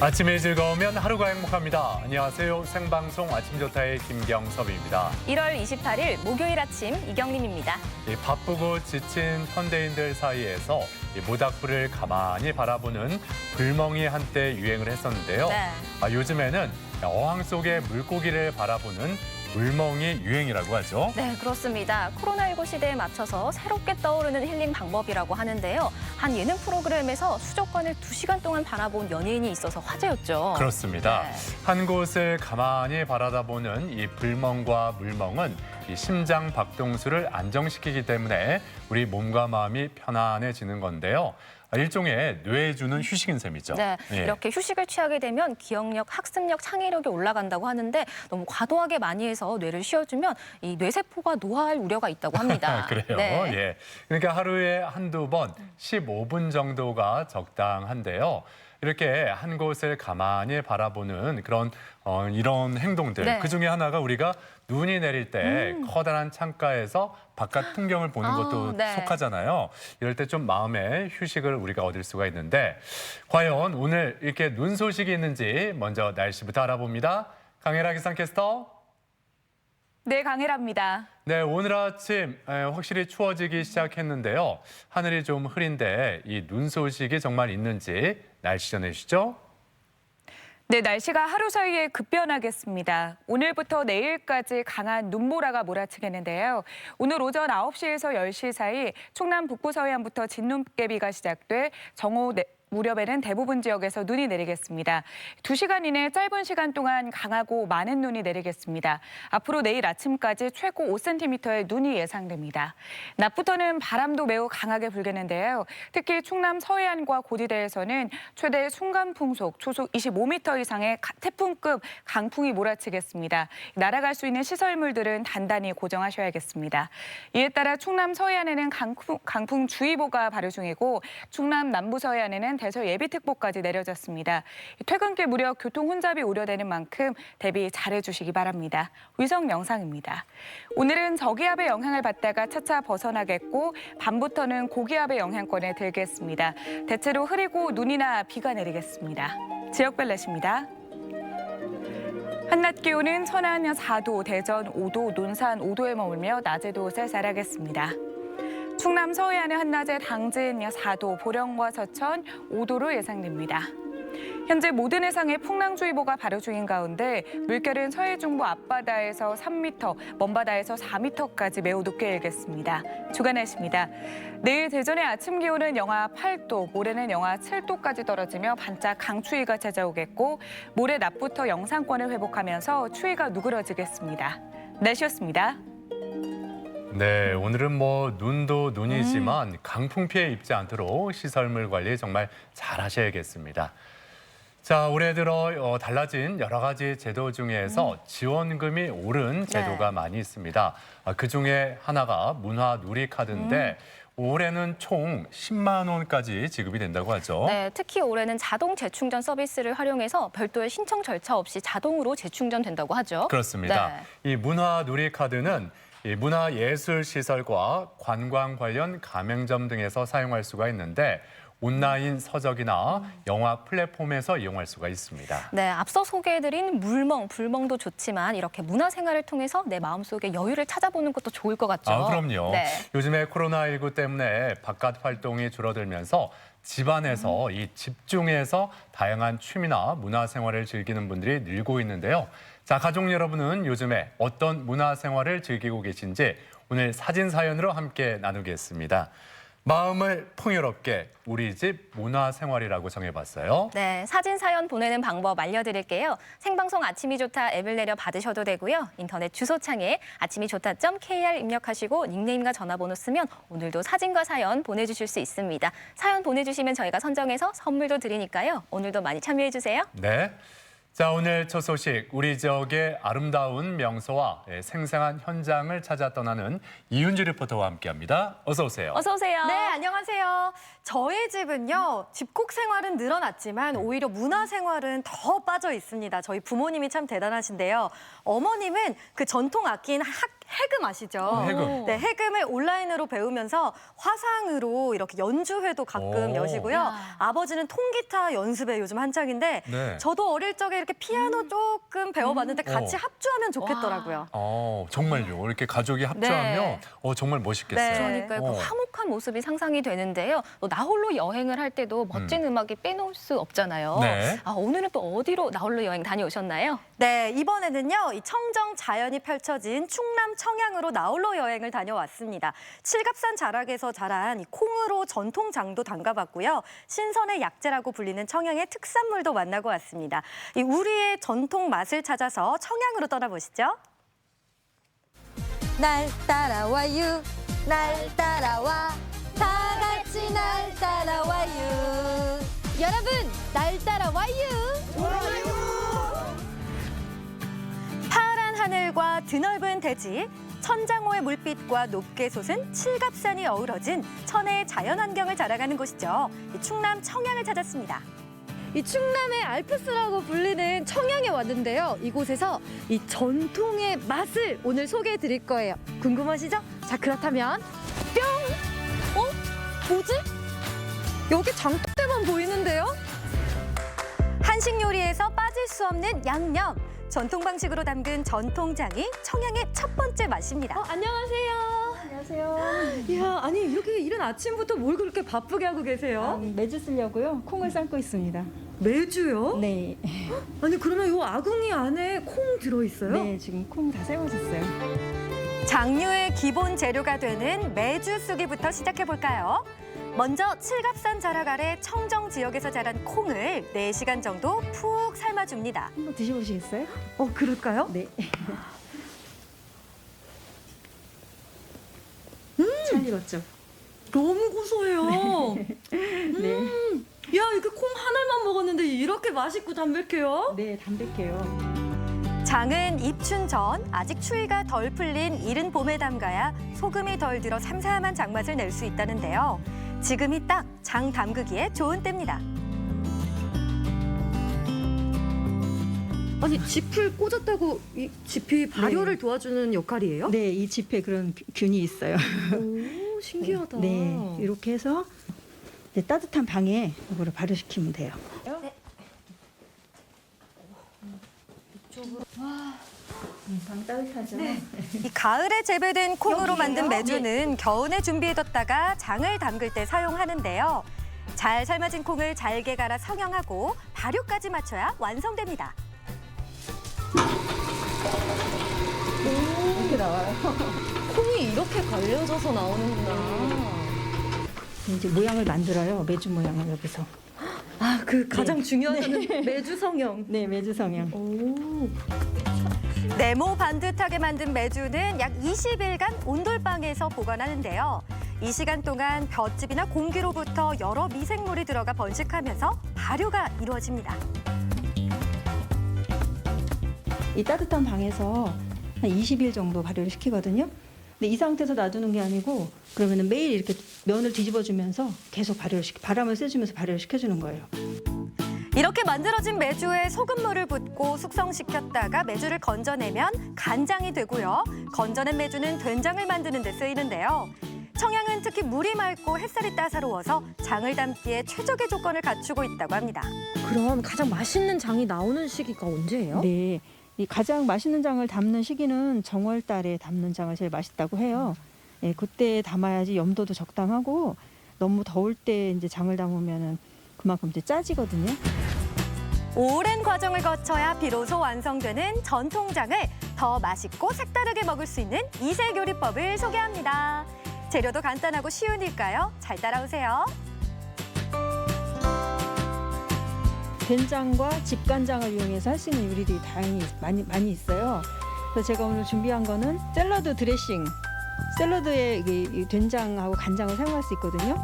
아침이 즐거우면 하루가 행복합니다. 안녕하세요. 생방송 아침조타의 김경섭입니다. 1월 28일 목요일 아침 이경림입니다. 바쁘고 지친 현대인들 사이에서 모닥불을 가만히 바라보는 불멍이 한때 유행을 했었는데요. 네. 요즘에는 어항 속의 물고기를 바라보는 물멍이 유행이라고 하죠. 네, 그렇습니다. 코로나19 시대에 맞춰서 새롭게 떠오르는 힐링 방법이라고 하는데요. 한 예능 프로그램에서 수족관을 2시간 동안 바라본 연예인이 있어서 화제였죠. 그렇습니다. 네. 한 곳을 가만히 바라다보는 이 불멍과 물멍은 이 심장 박동수를 안정시키기 때문에 우리 몸과 마음이 편안해지는 건데요. 일종의 뇌에 주는 휴식인 셈이죠. 네, 예. 이렇게 휴식을 취하게 되면 기억력, 학습력, 창의력이 올라간다고 하는데 너무 과도하게 많이 해서 뇌를 쉬어주면 이 뇌세포가 노화할 우려가 있다고 합니다. 그래요. 네. 예. 그러니까 하루에 한두 번 15분 정도가 적당한데요. 이렇게 한 곳을 가만히 바라보는 그런 이런 행동들. 네. 그중에 하나가 우리가 눈이 내릴 때 커다란 창가에서 바깥 풍경을 보는 것도 네. 속하잖아요. 이럴 때 좀 마음의 휴식을 우리가 얻을 수가 있는데 과연 오늘 이렇게 눈 소식이 있는지 먼저 날씨부터 알아봅니다. 강혜라 기상캐스터. 네, 강혜라입니다. 네, 오늘 아침 확실히 추워지기 시작했는데요. 하늘이 좀 흐린데 이 눈 소식이 정말 있는지 날씨 전해주시죠. 네, 날씨가 하루 사이에 급변하겠습니다. 오늘부터 내일까지 강한 눈보라가 몰아치겠는데요. 오늘 오전 9시에서 10시 사이 충남 북부 서해안부터 진눈깨비가 시작돼 정오 무렵에는 대부분 지역에서 눈이 내리겠습니다. 2시간 이내 짧은 시간 동안 강하고 많은 눈이 내리겠습니다. 앞으로 내일 아침까지 최고 5cm의 눈이 예상됩니다. 낮부터는 바람도 매우 강하게 불겠는데요. 특히 충남 서해안과 고지대에서는 최대 순간풍속 초속 25m 이상의 태풍급 강풍이 몰아치겠습니다. 날아갈 수 있는 시설물들은 단단히 고정하셔야겠습니다. 이에 따라 충남 서해안에는 강풍주의보가 발효 중이고 충남 남부 서해안에는 대설 예비특보까지 내려졌습니다. 퇴근길 무렵 교통 혼잡이 우려되는 만큼 대비 잘해주시기 바랍니다. 위성 영상입니다. 오늘은 저기압의 영향을 받다가 차차 벗어나겠고 밤부터는 고기압의 영향권에 들겠습니다. 대체로 흐리고 눈이나 비가 내리겠습니다. 지역별 날씨입니다. 한낮 기온은 천안 4도, 대전 5도, 논산 5도에 머물며 낮에도 쌀쌀하겠습니다. 충남 서해안의 한낮에 당진 4도, 보령과 서천 5도로 예상됩니다. 현재 모든 해상에 풍랑주의보가 발효 중인 가운데 물결은 서해 중부 앞바다에서 3m, 먼바다에서 4m까지 매우 높게 일겠습니다. 주간 날씨입니다. 내일 대전의 아침 기온은 영하 8도, 모레는 영하 7도까지 떨어지며 반짝 강추위가 찾아오겠고 모레 낮부터 영상권을 회복하면서 추위가 누그러지겠습니다. 날씨였습니다. 네, 오늘은 눈도 눈이지만 강풍 피해 입지 않도록 시설물 관리 정말 잘 하셔야겠습니다. 자, 올해 들어 달라진 여러 가지 제도 중에서 지원금이 오른 제도가 많이 있습니다. 그중에 하나가 문화 누리카드인데 올해는 총 10만 원까지 지급이 된다고 하죠. 네, 특히 올해는 자동 재충전 서비스를 활용해서 별도의 신청 절차 없이 자동으로 재충전된다고 하죠. 그렇습니다. 네. 이 문화 누리카드는 이 문화예술시설과 관광 관련 가맹점 등에서 사용할 수가 있는데 온라인 서적이나 영화 플랫폼에서 이용할 수가 있습니다. 네, 앞서 소개해드린 물멍, 불멍도 좋지만 이렇게 문화생활을 통해서 내 마음속에 여유를 찾아보는 것도 좋을 것 같죠. 그럼요. 네. 요즘에 코로나19 때문에 바깥 활동이 줄어들면서 집안에서 이 집중해서 다양한 취미나 문화생활을 즐기는 분들이 늘고 있는데요. 자, 가족 여러분은 요즘에 어떤 문화생활을 즐기고 계신지 오늘 사진 사연으로 함께 나누겠습니다. 마음을 풍요롭게 우리 집 문화생활이라고 정해봤어요. 네, 사진 사연 보내는 방법 알려드릴게요. 생방송 아침이 좋다 앱을 내려 받으셔도 되고요. 인터넷 주소창에 아침이좋다.kr 입력하시고 닉네임과 전화번호 쓰면 오늘도 사진과 사연 보내주실 수 있습니다. 사연 보내주시면 저희가 선정해서 선물도 드리니까요. 오늘도 많이 참여해주세요. 네. 자, 오늘 첫 소식, 우리 지역의 아름다운 명소와 생생한 현장을 찾아 떠나는 이윤주 리포터와 함께합니다. 어서 오세요. 어서 오세요. 네, 안녕하세요. 저희 집은요, 집콕 생활은 늘어났지만 오히려 문화 생활은 더 빠져 있습니다. 저희 부모님이 참 대단하신데요. 어머님은 그 전통 악기인 해금 아시죠? 해금. 네, 해금을 온라인으로 배우면서 화상으로 이렇게 연주회도 가끔 오. 여시고요. 야. 아버지는 통기타 연습에 요즘 한창인데 네. 저도 어릴 적에 이렇게 피아노 조금 배워봤는데 같이 합주하면 좋겠더라고요. 정말요. 이렇게 가족이 합주하면 네. 정말 멋있겠어요. 네. 그러니까요. 그 어. 화목한 모습이 상상이 되는데요. 또 나홀로 여행을 할 때도 멋진 음악이 빼놓을 수 없잖아요. 네. 오늘은 또 어디로 나홀로 여행 다녀오셨나요? 네, 이번에는요, 이 청정 자연이 펼쳐진 충남 청양으로 나홀로 여행을 다녀왔습니다. 칠갑산 자락에서 자란 이 콩으로 전통장도 담가봤고요. 신선의 약재라고 불리는 청양의 특산물도 만나고 왔습니다. 이 우리의 전통 맛을 찾아서 청양으로 떠나보시죠. 날 따라와요, 날 따라와, 다 같이 날 따라와요. 여러분, 날 따라와요. 파란 하늘과 드넓은 대지, 천장호의 물빛과 높게 솟은 칠갑산이 어우러진 천혜의 자연환경을 자랑하는 곳이죠. 이 충남 청양을 찾았습니다. 이 충남의 알프스라고 불리는 청양에 왔는데요. 이곳에서 이 전통의 맛을 오늘 소개해 드릴 거예요. 궁금하시죠? 자, 그렇다면 뿅! 뭐지? 여기 장독대만 보이는데요? 한식 요리에서 빠질 수 없는 양념. 전통 방식으로 담근 전통장이 청양의 첫 번째 맛입니다. 안녕하세요. 안녕하세요. 이야, 아니 이렇게 이른 아침부터 뭘 그렇게 바쁘게 하고 계세요? 매주 쓰려고요. 콩을 삶고 있습니다. 매주요? 네. 아니 그러면 이 아궁이 안에 콩 들어있어요? 네, 지금 콩 다 삶아졌어요. 장류의 기본 재료가 되는 매주 쑥이부터 시작해 볼까요? 먼저 칠갑산 자락 아래 청정 지역에서 자란 콩을 4시간 정도 푹 삶아줍니다. 한번 드셔보시겠어요? 그럴까요? 네. 잘 익었죠? 너무 고소해요. 네. 야, 이게 콩 하나만 먹었는데 이렇게 맛있고 담백해요? 네, 담백해요. 장은 입춘 전 아직 추위가 덜 풀린 이른 봄에 담가야 소금이 덜 들어 삼삼한 장맛을 낼 수 있다는데요. 지금이 딱 장 담그기에 좋은 때입니다. 아니, 짚을 꽂았다고 이 짚이 발효를 도와주는 역할이에요? 네, 이 짚에 그런 균이 있어요. 오, 신기하다. 네, 이렇게 해서 이제 따뜻한 방에 이거를 발효시키면 돼요. 방 따뜻하죠? 이 가을에 재배된 콩으로 여기예요? 만든 매주는 겨우내 준비해뒀다가 장을 담글 때 사용하는데요. 잘 삶아진 콩을 잘게 갈아 성형하고 발효까지 맞춰야 완성됩니다. 이렇게 나와요. 콩이 이렇게 갈려져서 나오는구나. 이제 모양을 만들어요. 매주 모양을 여기서. 아, 그 가장 중요한 거는 매주 성형. 네, 매주 성형. 네모 반듯하게 만든 매주는 약 20일간 온돌방에서 보관하는데요. 이 시간 동안 볏짚이나 공기로부터 여러 미생물이 들어가 번식하면서 발효가 이루어집니다. 이 따뜻한 방에서 한 20일 정도 발효를 시키거든요. 근데 이 상태에서 놔두는 게 아니고 그러면은 매일 이렇게 면을 뒤집어주면서 계속 바람을 쐬주면서 발효를 시켜주는 거예요. 이렇게 만들어진 매주에 소금물을 붓고 숙성시켰다가 매주를 건져내면 간장이 되고요. 건져낸 매주는 된장을 만드는 데 쓰이는데요. 청양은 특히 물이 맑고 햇살이 따사로워서 장을 담기에 최적의 조건을 갖추고 있다고 합니다. 그럼 가장 맛있는 장이 나오는 시기가 언제예요? 네, 이 가장 맛있는 장을 담는 시기는 정월 달에 담는 장을 제일 맛있다고 해요. 예, 그때 담아야지 염도도 적당하고 너무 더울 때 이제 장을 담으면은 그만큼 이제 짜지거든요. 오랜 과정을 거쳐야 비로소 완성되는 전통장을 더 맛있고 색다르게 먹을 수 있는 이색 요리법을 소개합니다. 재료도 간단하고 쉬운 일까요? 잘 따라오세요. 된장과 집간장을 이용해서 할 수 있는 요리들이 다양히 많이 있어요. 그래서 제가 오늘 준비한 거는 샐러드 드레싱. 샐러드에 이 된장하고 간장을 사용할 수 있거든요.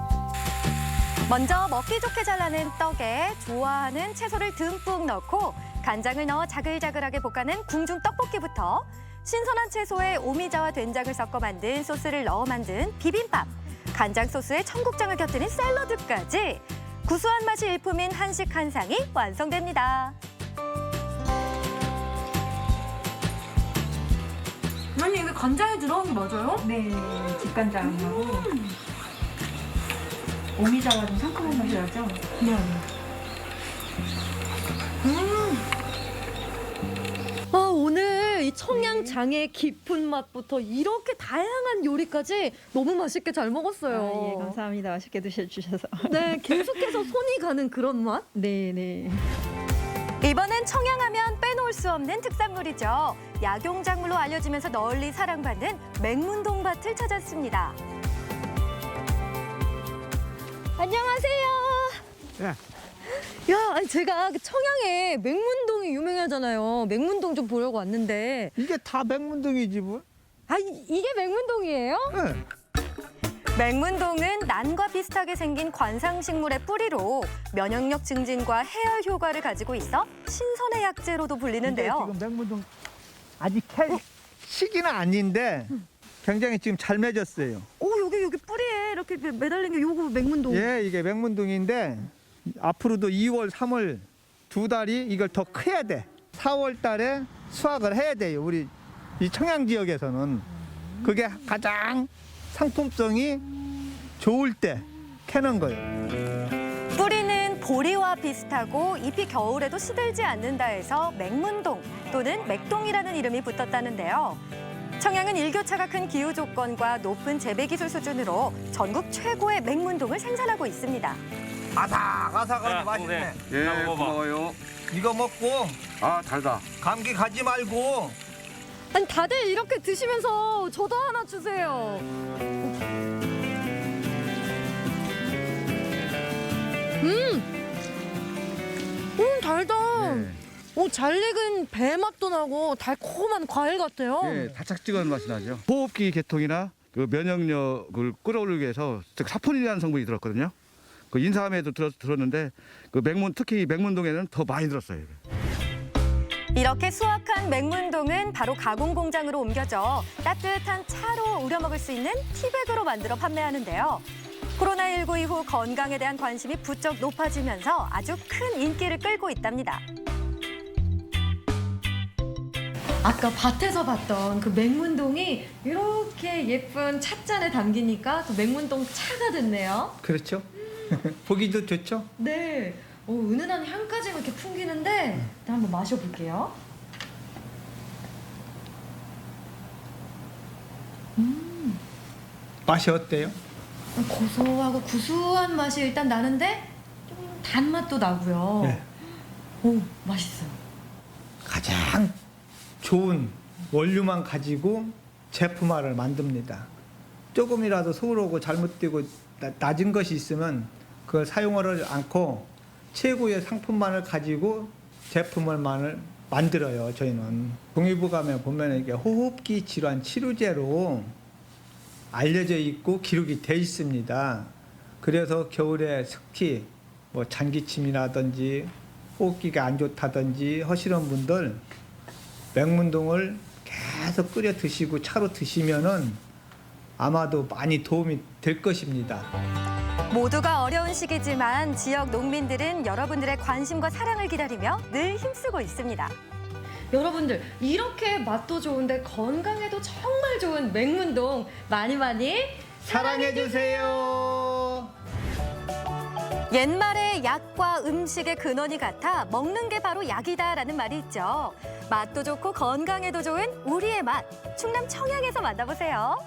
먼저 먹기 좋게 잘라낸 떡에 좋아하는 채소를 듬뿍 넣고 간장을 넣어 자글자글하게 볶아낸 궁중 떡볶이부터 신선한 채소에 오미자와 된장을 섞어 만든 소스를 넣어 만든 비빔밥, 간장 소스에 청국장을 곁들인 샐러드까지 구수한 맛이 일품인 한식 한 상이 완성됩니다. 아니 이게 간장에 들어간 게 맞아요? 네, 집간장하고 오미자가 좀 상큼한 맛이 나죠? 네. 아 오늘 이 청양장의 깊은 맛부터 이렇게 다양한 요리까지 너무 맛있게 잘 먹었어요. 예, 감사합니다. 맛있게 드셔주셔서. 네, 계속해서 손이 가는 그런 맛? 네, 네. 이번엔 청양하면 빼놓을 수 없는 특산물이죠. 약용작물로 알려지면서 널리 사랑받는 맹문동밭을 찾았습니다. 안녕하세요. 야, 아니 제가 그 청양에 맹문동이 유명하잖아요. 맹문동 좀 보려고 왔는데. 이게 다 백문동이지 뭐. 아, 이게 맹문동이에요? 응. 맹문동은 난과 비슷하게 생긴 관상식물의 뿌리로 면역력 증진과 해열 효과를 가지고 있어 신선의 약재로도 불리는데요. 이게 지금 백문동 아직 캐 시기는 아닌데 굉장히 지금 잘 맺었어요. 오, 여기 뿌리에 이렇게 매달린 게 요거 맹문동. 예, 이게 백문동인데 앞으로도 2월, 3월 두 달이 이걸 더 커야 돼. 4월 달에 수확을 해야 돼요. 우리 이 청양 지역에서는 그게 가장 상품성이 좋을 때 캐는 거예요. 뿌리는 보리와 비슷하고 잎이 겨울에도 시들지 않는다 해서 맹문동 또는 맥동이라는 이름이 붙었다는데요. 청양은 일교차가 큰 기후 조건과 높은 재배 기술 수준으로 전국 최고의 맹문동을 생산하고 있습니다. 아삭아삭하고 맛있네. 예, 고마워요. 이거 먹고 아, 달다. 감기 가지 말고 아니 다들 이렇게 드시면서 저도 하나 주세요. 달다. 네. 잘 익은 배 맛도 나고 달콤한 과일 같아요. 예, 달짝지근한 맛이 나죠. 호흡기 개통이나 그 면역력을 끌어올리기 위해서 사포닌이라는 성분이 들었거든요. 그 인삼에도 들었는데 그 특히 맹문동에는 더 많이 들었어요. 이렇게 수확한 맹문동은 바로 가공 공장으로 옮겨져 따뜻한 차로 우려 먹을 수 있는 티백으로 만들어 판매하는데요. 코로나19 이후 건강에 대한 관심이 부쩍 높아지면서 아주 큰 인기를 끌고 있답니다. 아까 밭에서 봤던 그 맹문동이 이렇게 예쁜 찻잔에 담기니까 또 맹문동 차가 됐네요. 그렇죠. 보기도 좋죠. 네. 은은한 향까지 이렇게 풍기는데 일단 한번 마셔볼게요. 맛이 어때요? 고소하고 구수한 맛이 일단 나는데 좀 단맛도 나고요. 네. 오, 맛있어요. 가장 좋은 원료만 가지고 제품화를 만듭니다. 조금이라도 소홀하고 잘못되고 낮은 것이 있으면 그걸 사용하지 않고 최고의 상품만을 가지고 제품을 만들어요. 저희는 동의보감에 보면 이게 호흡기 질환 치료제로 알려져 있고 기록이 돼 있습니다. 그래서 겨울에 특히 뭐 장기침이라든지 호흡기가 안 좋다든지 하시는 분들 맹문동을 계속 끓여 드시고 차로 드시면은 아마도 많이 도움이 될 것입니다. 모두가 어려운 시기지만 지역 농민들은 여러분들의 관심과 사랑을 기다리며 늘 힘쓰고 있습니다. 여러분들 이렇게 맛도 좋은데 건강에도 정말 좋은 맹문동 많이 사랑해 주세요. 옛말에 약과 음식의 근원이 같아 먹는 게 바로 약이다라는 말이 있죠. 맛도 좋고 건강에도 좋은 우리의 맛, 충남 청양에서 만나보세요.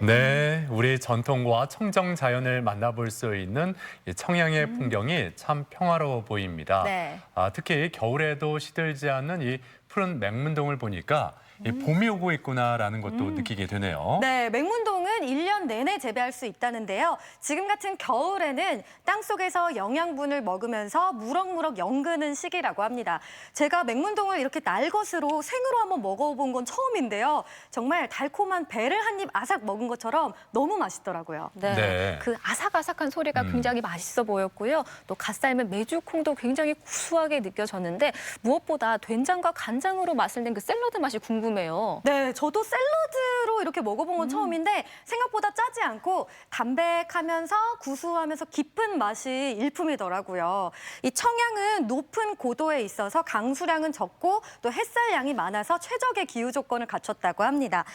네, 우리 전통과 청정 자연을 만나볼 수 있는 이 청양의 풍경이 참 평화로워 보입니다. 네. 특히 겨울에도 시들지 않는 이 푸른 맹문동을 보니까 이 봄이 오고 있구나라는 것도 느끼게 되네요. 네, 맹문동은 1년 내내 재배할 수 있다는데요. 지금 같은 겨울에는 땅속에서 영양분을 먹으면서 무럭무럭 연그는 시기라고 합니다. 제가 맹문동을 이렇게 날것으로 생으로 한번 먹어본 건 처음인데요. 정말 달콤한 배를 한 입 아삭 먹은 것처럼 너무 맛있더라고요. 네. 네. 그 아삭아삭한 소리가 굉장히 맛있어 보였고요. 또 갓 삶은 메주콩도 굉장히 구수하게 느껴졌는데 무엇보다 된장과 간장 간장으로 맛을 낸 그 샐러드 맛이 궁금해요. 네, 저도 샐러드로 이렇게 먹어본 건 처음인데 생각보다 짜지 않고 담백하면서 구수하면서 깊은 맛이 일품이더라고요. 이 청양은 높은 고도에 있어서 강수량은 적고 또 햇살량이 많아서 최적의 기후 조건을 갖췄다고 합니다.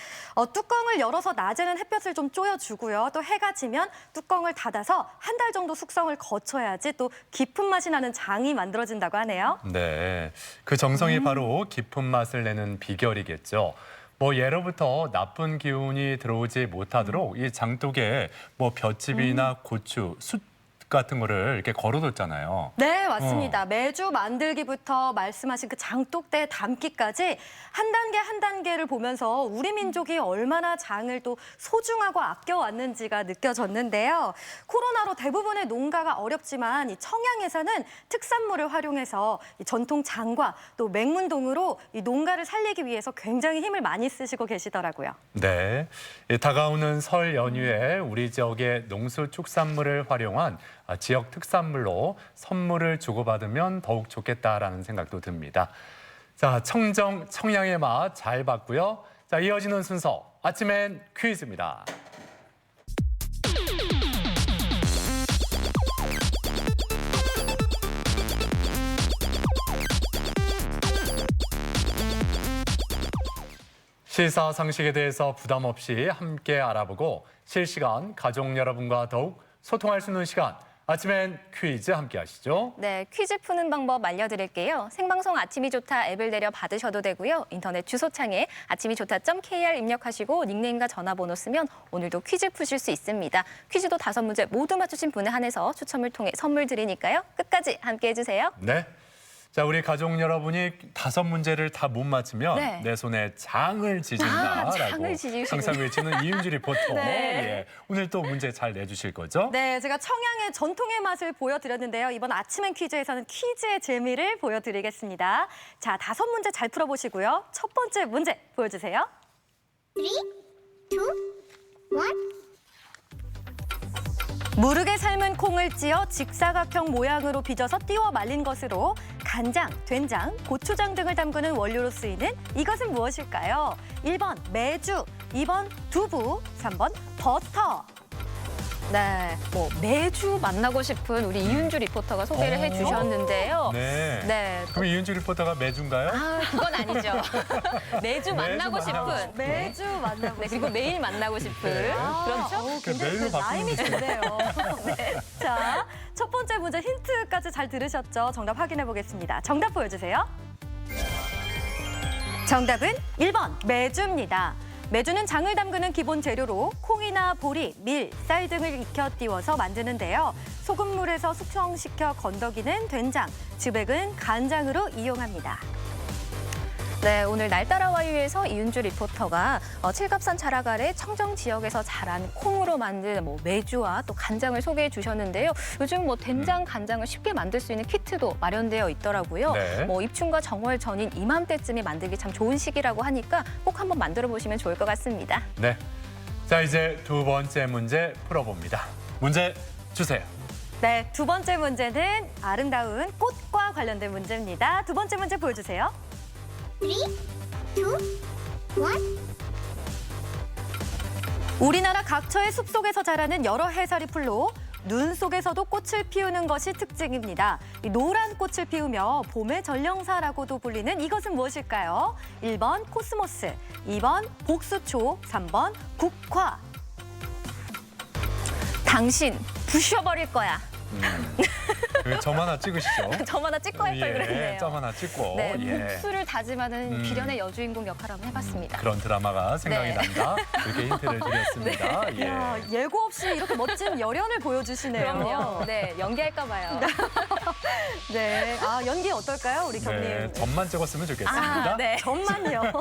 뚜껑을 열어서 낮에는 햇볕을 좀 쪼여주고요. 또 해가 지면 뚜껑을 닫아서 한 달 정도 숙성을 거쳐야지 또 깊은 맛이 나는 장이 만들어진다고 하네요. 네, 그 정성이 바로 깊은 맛을 내는 비결이겠죠. 뭐 예로부터 나쁜 기운이 들어오지 못하도록 이 장독에 뭐 볏짚이나 고추, 숯 같은 거를 이렇게 걸어뒀잖아요. 네, 맞습니다. 매주 만들기부터 말씀하신 그 장독대 담기까지 한 단계 한 단계를 보면서 우리 민족이 얼마나 장을 또 소중하고 아껴왔는지가 느껴졌는데요. 코로나로 대부분의 농가가 어렵지만 이 청양에서는 특산물을 활용해서 이 전통 장과 또 맹문동으로 이 농가를 살리기 위해서 굉장히 힘을 많이 쓰시고 계시더라고요. 네, 다가오는 설 연휴에 우리 지역의 농수축산물을 활용한 지역 특산물로 선물을 주고받으면 더욱 좋겠다라는 생각도 듭니다. 자, 청양의 맛 잘 봤고요. 자, 이어지는 순서 아침엔 퀴즈입니다. 시사상식에 대해서 부담 없이 함께 알아보고 실시간 가족 여러분과 더욱 소통할 수 있는 시간. 아침엔 퀴즈 함께 하시죠. 네, 퀴즈 푸는 방법 알려드릴게요. 생방송 아침이 좋다 앱을 내려 받으셔도 되고요. 인터넷 주소창에 아침이 좋다.kr 입력하시고 닉네임과 전화번호 쓰면 오늘도 퀴즈 푸실 수 있습니다. 퀴즈도 5문제 모두 맞추신 분에 한해서 추첨을 통해 선물 드리니까요. 끝까지 함께 해주세요. 네. 자, 우리 가족 여러분이 5문제를 다 못 맞추면 네. 내 손에 장을 지진다라고 장을 지지시는. 항상 외치는 이윤주 리포터. 네. 예. 오늘 또 문제 잘 내주실 거죠? 네, 제가 청양의 전통의 맛을 보여드렸는데요. 이번 아침엔 퀴즈에서는 퀴즈의 재미를 보여드리겠습니다. 자, 5문제 잘 풀어보시고요. 첫 번째 문제 보여주세요. 3, 2, 1. 무르게 삶은 콩을 찧어 직사각형 모양으로 빚어서 띄워 말린 것으로 간장, 된장, 고추장 등을 담그는 원료로 쓰이는 이것은 무엇일까요? 1번 메주, 2번 두부, 3번 버터. 네, 뭐 매주 만나고 싶은 우리 이윤주 리포터가 소개를 해주셨는데요. 네. 네, 그럼 이윤주 리포터가 매주인가요? 그건 아니죠. 매주 만나고 만나고 싶은. 싶은. 매주 만나고 네, 그리고 매일 만나고 싶은. 그렇죠? 굉장히 매일로 그 라임이 바꾸는 좋네요. 네. 자, 첫 번째 문제 힌트까지 잘 들으셨죠? 정답 확인해 보겠습니다. 정답 보여주세요. 정답은 1번 메주입니다. 메주는 장을 담그는 기본 재료로 콩이나 보리, 밀, 쌀 등을 익혀 띄워서 만드는데요. 소금물에서 숙성시켜 건더기는 된장, 즈백은 간장으로 이용합니다. 네, 오늘 날 따라와유에서 이윤주 리포터가 칠갑산 자락 아래 청정 지역에서 자란 콩으로 만든 뭐 메주와 또 간장을 소개해 주셨는데요. 요즘 뭐 된장, 간장을 쉽게 만들 수 있는 키트도 마련되어 있더라고요. 네. 뭐 입춘과 정월 전인 이맘때쯤에 만들기 참 좋은 시기라고 하니까 꼭 한번 만들어 보시면 좋을 것 같습니다. 네. 자, 이제 두 번째 문제 풀어봅니다. 문제 주세요. 네, 두 번째 문제는 아름다운 꽃과 관련된 문제입니다. 두 번째 문제 보여주세요. 3, 2, 1. 우리나라 각처의 숲속에서 자라는 여러 해살이 풀로 눈 속에서도 꽃을 피우는 것이 특징입니다. 이 노란 꽃을 피우며 봄의 전령사라고도 불리는 이것은 무엇일까요? 1번 코스모스, 2번 복수초, 3번 국화. 당신 부셔버릴 거야. 점 하나 찍으시죠. 점 하나 찍고 할 걸 그랬네요. 점 하나 찍고. 네, 예. 복수를 다짐하는 비련의 여주인공 역할 한번 해봤습니다. 그런 드라마가 생각이 네. 난다. 이렇게 힌트를 드렸습니다. 예. 야, 예고 없이 이렇게 멋진 열연을 보여주시네요. 그럼요. 네, 연기할까 봐요. 네, 아, 연기 어떨까요, 우리 경님? 네, 점만 찍었으면 좋겠습니다. 네. 정말요.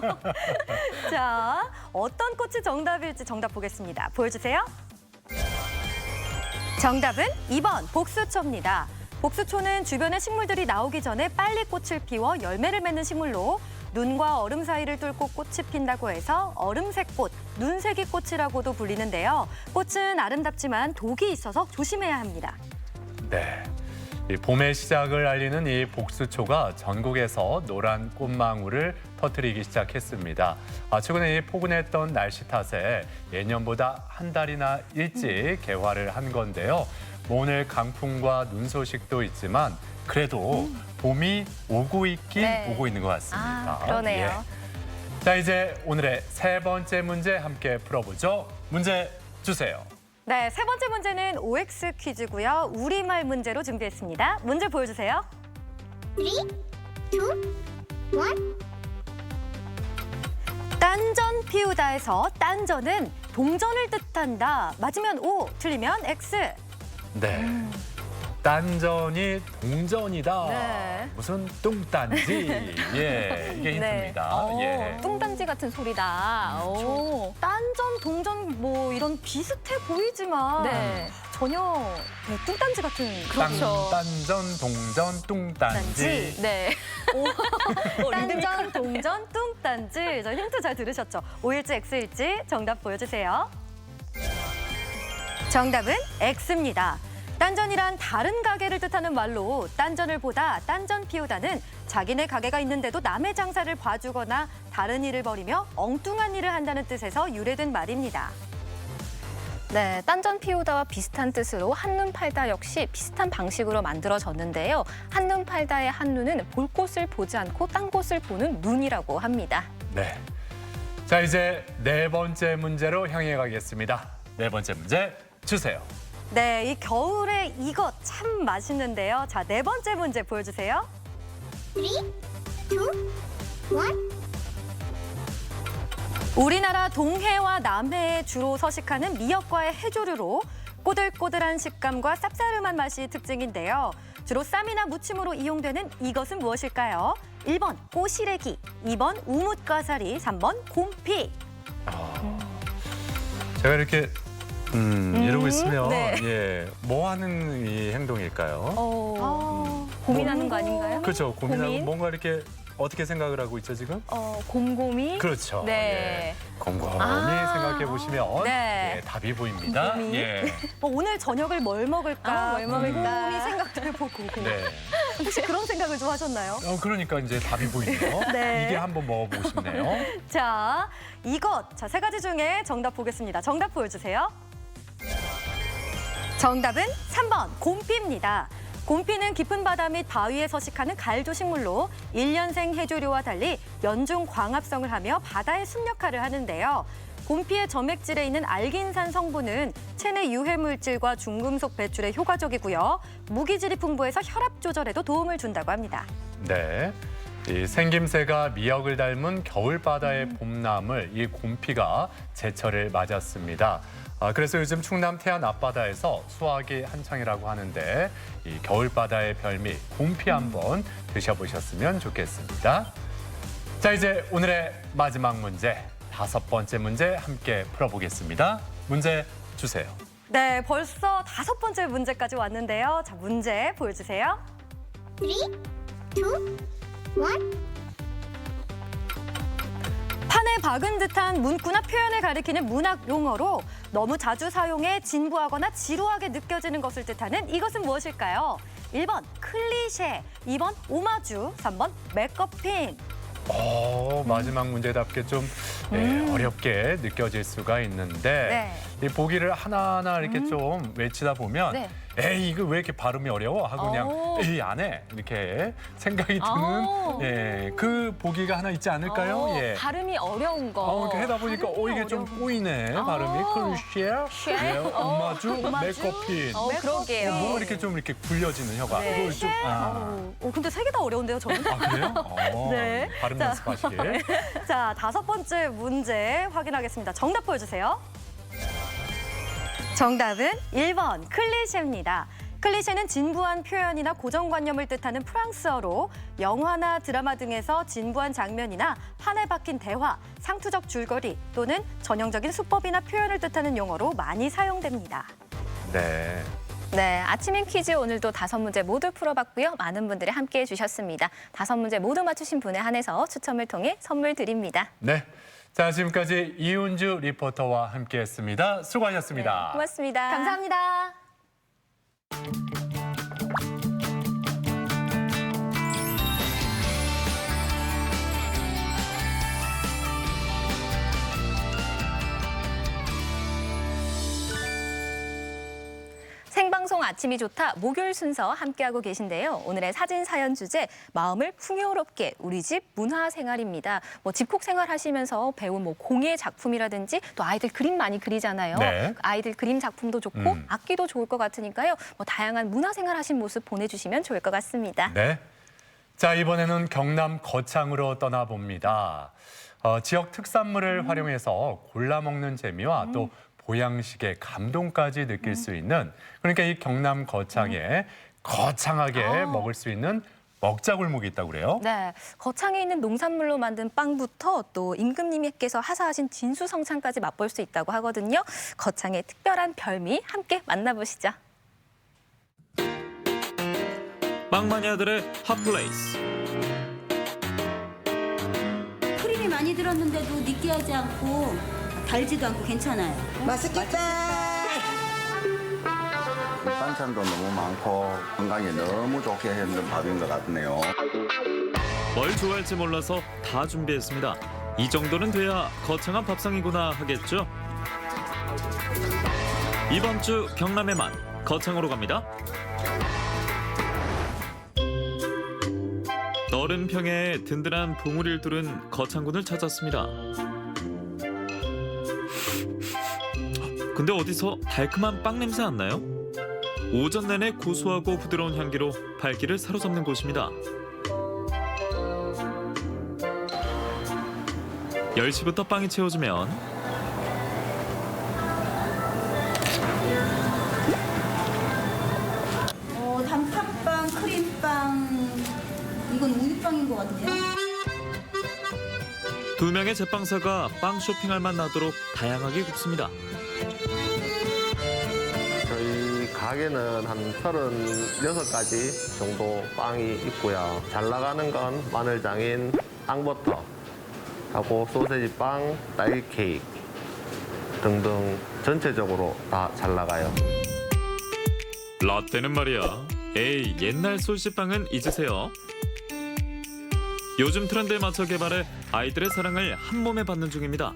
자, 어떤 꽃이 정답일지 정답 보겠습니다. 보여주세요. 정답은 2번 복수초입니다. 복수초는 주변에 식물들이 나오기 전에 빨리 꽃을 피워 열매를 맺는 식물로 눈과 얼음 사이를 뚫고 꽃이 핀다고 해서 얼음색 꽃, 눈새기 꽃이라고도 불리는데요. 꽃은 아름답지만 독이 있어서 조심해야 합니다. 네. 이 봄의 시작을 알리는 이 복수초가 전국에서 노란 꽃망울을 터뜨리기 시작했습니다. 최근에 이 포근했던 날씨 탓에 예년보다 한 달이나 일찍 개화를 한 건데요. 뭐 오늘 강풍과 눈 소식도 있지만 그래도 봄이 오고 있긴 네. 오고 있는 것 같습니다. 그러네요. 예. 자, 이제 오늘의 세 번째 문제 함께 풀어보죠. 문제 주세요. 네, 세 번째 문제는 OX 퀴즈고요. 우리말 문제로 준비했습니다. 문제 보여주세요. 3, 2, 1. 딴전 피우다에서 딴전은 동전을 뜻한다. 맞으면 O, 틀리면 X. 네. 딴전이 동전이다. 네. 무슨 뚱딴지. 예, 이게 힌트입니다. 예. 뚱딴지 같은 소리다. 오. 딴전, 동전 뭐 이런 비슷해 보이지만 네. 전혀 뚱딴지 같은 딴전, 동전, 뚱딴지. 네. 딴전, 동전, 뚱딴지. 저 힌트 잘 들으셨죠? O일지 X일지 정답 보여주세요. 정답은 X입니다. 딴전이란 다른 가게를 뜻하는 말로 딴전을 보다 딴전 피우다는 자기네 가게가 있는데도 남의 장사를 봐주거나 다른 일을 벌이며 엉뚱한 일을 한다는 뜻에서 유래된 말입니다. 네, 딴전 피우다와 비슷한 뜻으로 한눈 팔다 역시 비슷한 방식으로 만들어졌는데요. 한눈 팔다의 한눈은 볼 곳을 보지 않고 딴 곳을 보는 눈이라고 합니다. 네. 자, 이제 네 번째 문제로 향해 가겠습니다. 네 번째 문제 주세요. 네, 이 겨울에 이것 참 맛있는데요. 자, 네 번째 문제 보여주세요. 3, 2, 1. 우리나라 동해와 남해에 주로 서식하는 미역과의 해조류로 꼬들꼬들한 식감과 쌉싸름한 맛이 특징인데요. 주로 쌈이나 무침으로 이용되는 이것은 무엇일까요? 1번 꼬시래기, 2번 우뭇가사리, 3번 곰피. 제가 이렇게 이러고 있으면 네. 예, 뭐 하는 이 행동일까요? 고민하는 거 아닌가요? 그렇죠. 고민하고 고민? 뭔가 이렇게 어떻게 생각을 하고 있죠, 지금? 곰곰이. 그렇죠. 네. 예. 곰곰이 생각해 보시면 네. 예, 답이 보입니다. 곰곰이. 예. 오늘 저녁을 뭘 먹을까? 뭘 먹을까? 곰곰이 생각도 해보고. 네. 혹시 그런 생각을 좀 하셨나요? 그러니까 이제 답이 보이네요. 네. 이게 한번 먹어보고 싶네요. 자, 이것. 자, 세 가지 중에 정답 보겠습니다. 정답 보여주세요. 정답은 3번 곰피입니다. 곰피는 깊은 바다 및 바위에 서식하는 갈조 식물로 1년생 해조류와 달리 연중 광합성을 하며 바다의 숲 역할을 하는데요. 곰피의 점액질에 있는 알긴산 성분은 체내 유해 물질과 중금속 배출에 효과적이고요. 무기질이 풍부해서 혈압 조절에도 도움을 준다고 합니다. 네. 이 생김새가 미역을 닮은 겨울바다의 봄나물, 이 곰피가 제철을 맞았습니다. 그래서 요즘 충남 태안 앞바다에서 수확이 한창이라고 하는데 이 겨울바다의 별미 곰피 한번 드셔보셨으면 좋겠습니다. 자, 이제 오늘의 마지막 문제, 다섯 번째 문제 함께 풀어보겠습니다. 문제 주세요. 네, 벌써 다섯 번째 문제까지 왔는데요. 자, 문제 보여주세요. 3, 2, 1. 판에 박은 듯한 문구나 표현을 가리키는 문학 용어로 너무 자주 사용해 진부하거나 지루하게 느껴지는 것을 뜻하는 이것은 무엇일까요? 1번 클리셰, 2번 오마주, 3번 메커핀. 마지막 문제답게 좀 어렵게 느껴질 수가 있는데 이 보기를 하나하나 이렇게 좀 외치다 보면 네. 에이 이거 왜 이렇게 발음이 어려워 하고 그냥 에이 안 해 이렇게 생각이 드는 예, 그 보기가 하나 있지 않을까요? 예. 발음이 어려운 거. 이렇게 하다 보니까 이게 좀 꼬이네 발음이 클리셰, 예, 오마주, 메커핀. 그러게요. 뭐가 이렇게 좀 이렇게 굴려지는 혀가. 이걸 좀, 근데 세 개 다 어려운데요, 저는? 그래요? 네. 발음 자. 연습하시길. 자, 다섯 번째 문제 확인하겠습니다. 정답 보여주세요. 정답은 1번 클리셰입니다. 클리셰는 진부한 표현이나 고정관념을 뜻하는 프랑스어로 영화나 드라마 등에서 진부한 장면이나 판에 박힌 대화, 상투적 줄거리 또는 전형적인 수법이나 표현을 뜻하는 용어로 많이 사용됩니다. 네. 네, 아침인 퀴즈 오늘도 다섯 문제 모두 풀어봤고요. 많은 분들이 함께해 주셨습니다. 다섯 문제 모두 맞추신 분에 한해서 추첨을 통해 선물 드립니다. 네. 자, 지금까지 이은주 리포터와 함께했습니다. 수고하셨습니다. 고맙습니다. 감사합니다. 아침이 좋다 목요일 순서 함께하고 계신데요. 오늘의 사진 사연 주제 마음을 풍요롭게 우리 집 문화생활입니다. 집콕 생활하시면서 배운 공예 작품이라든지 또 아이들 그림 많이 그리잖아요. 네. 아이들 그림 작품도 좋고 악기도 좋을 것 같으니까요. 다양한 문화생활 하신 모습 보내주시면 좋을 것 같습니다. 네. 자, 이번에는 경남 거창으로 떠나봅니다. 지역 특산물을 활용해서 골라 먹는 재미와 또 보양식의 감동까지 느낄 수 있는, 그러니까 이 경남 거창에 거창하게 먹을 수 있는 먹자골목이 있다고 그래요? 네, 거창에 있는 농산물로 만든 빵부터 또 임금님께서 하사하신 진수성찬까지 맛볼 수 있다고 하거든요. 거창의 특별한 별미 함께 만나보시죠. 빵 마니아들의 핫플레이스. 크림이 많이 들었는데도 느끼하지 않고 달지도 않고 괜찮아요. 맛있겠다. 반찬도 너무 많고 건강에 너무 좋게 해준 밥인 것 같네요. 뭘 좋아할지 몰라서 다 준비했습니다. 이 정도는 돼야 거창한 밥상이구나 하겠죠? 이번 주 경남의 맛, 거창으로 갑니다. 너른 평야에 든든한 봉우리를 두른 거창군을 찾았습니다. 근데 어디서 달콤한 빵 냄새 안 나요? 오전 내내 고소하고 부드러운 향기로 발길을 사로잡는 곳입니다. 10시부터 빵이 채워지면 단팥빵, 크림빵, 이건 우유빵인 것 같아요. 2명의 제빵사가 빵 쇼핑할 맛 나도록 다양하게 굽습니다. 저희 가게는 한 36가지 정도 빵이 있고요. 잘 나가는 건 마늘장인 앙버터 하고 소세지 빵, 딸기 케이크 등등 전체적으로 다 잘 나가요. 라떼는 말이야. 에이, 옛날 소시빵은 잊으세요. 요즘 트렌드에 맞춰 개발해 아이들의 사랑을 한 몸에 받는 중입니다.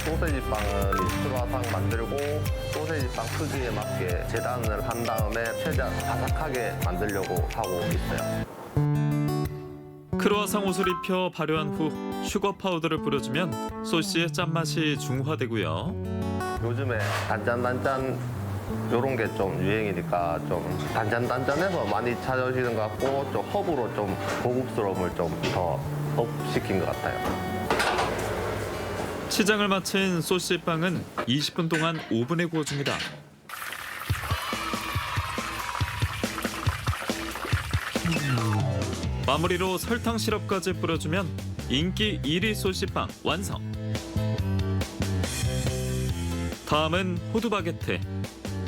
소세지 빵은 크루아상 만들고 소세지 빵 크기에 맞게 재단을 한 다음에 최대한 바삭하게 만들려고 하고 있어요. 크루아상 옷을 입혀 발효한 후 슈거 파우더를 뿌려주면 소시의 짠맛이 중화되고요. 요즘에 단짠단짠 요런 게 좀 유행이니까 좀 단짠단짠해서 많이 찾아오시는 것 같고 좀 허브로 좀 고급스러움을 좀 더 업시킨 것 같아요. 치장을 마친 소시빵은 20분 동안 오븐에 구워줍니다. 마무리로 설탕 시럽까지 뿌려주면 인기 1위 소시빵 완성. 다음은 호두 바게트.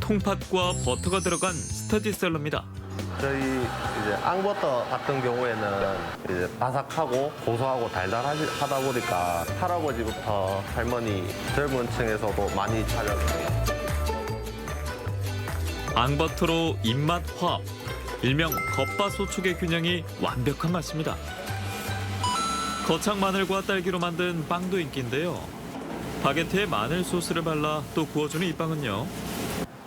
통팥과 버터가 들어간 스테디셀러입니다. 저희 이제 앙버터 같은 경우에는 이제 바삭하고 고소하고 달달하다 보니까 할아버지부터 할머니 젊은 층에서도 많이 찾아주세요. 앙버터로 입맛 화합. 일명 겉바소촉의 균형이 완벽한 맛입니다. 거창 마늘과 딸기로 만든 빵도 인기인데요. 바게트에 마늘 소스를 발라 또 구워주는 이 빵은요.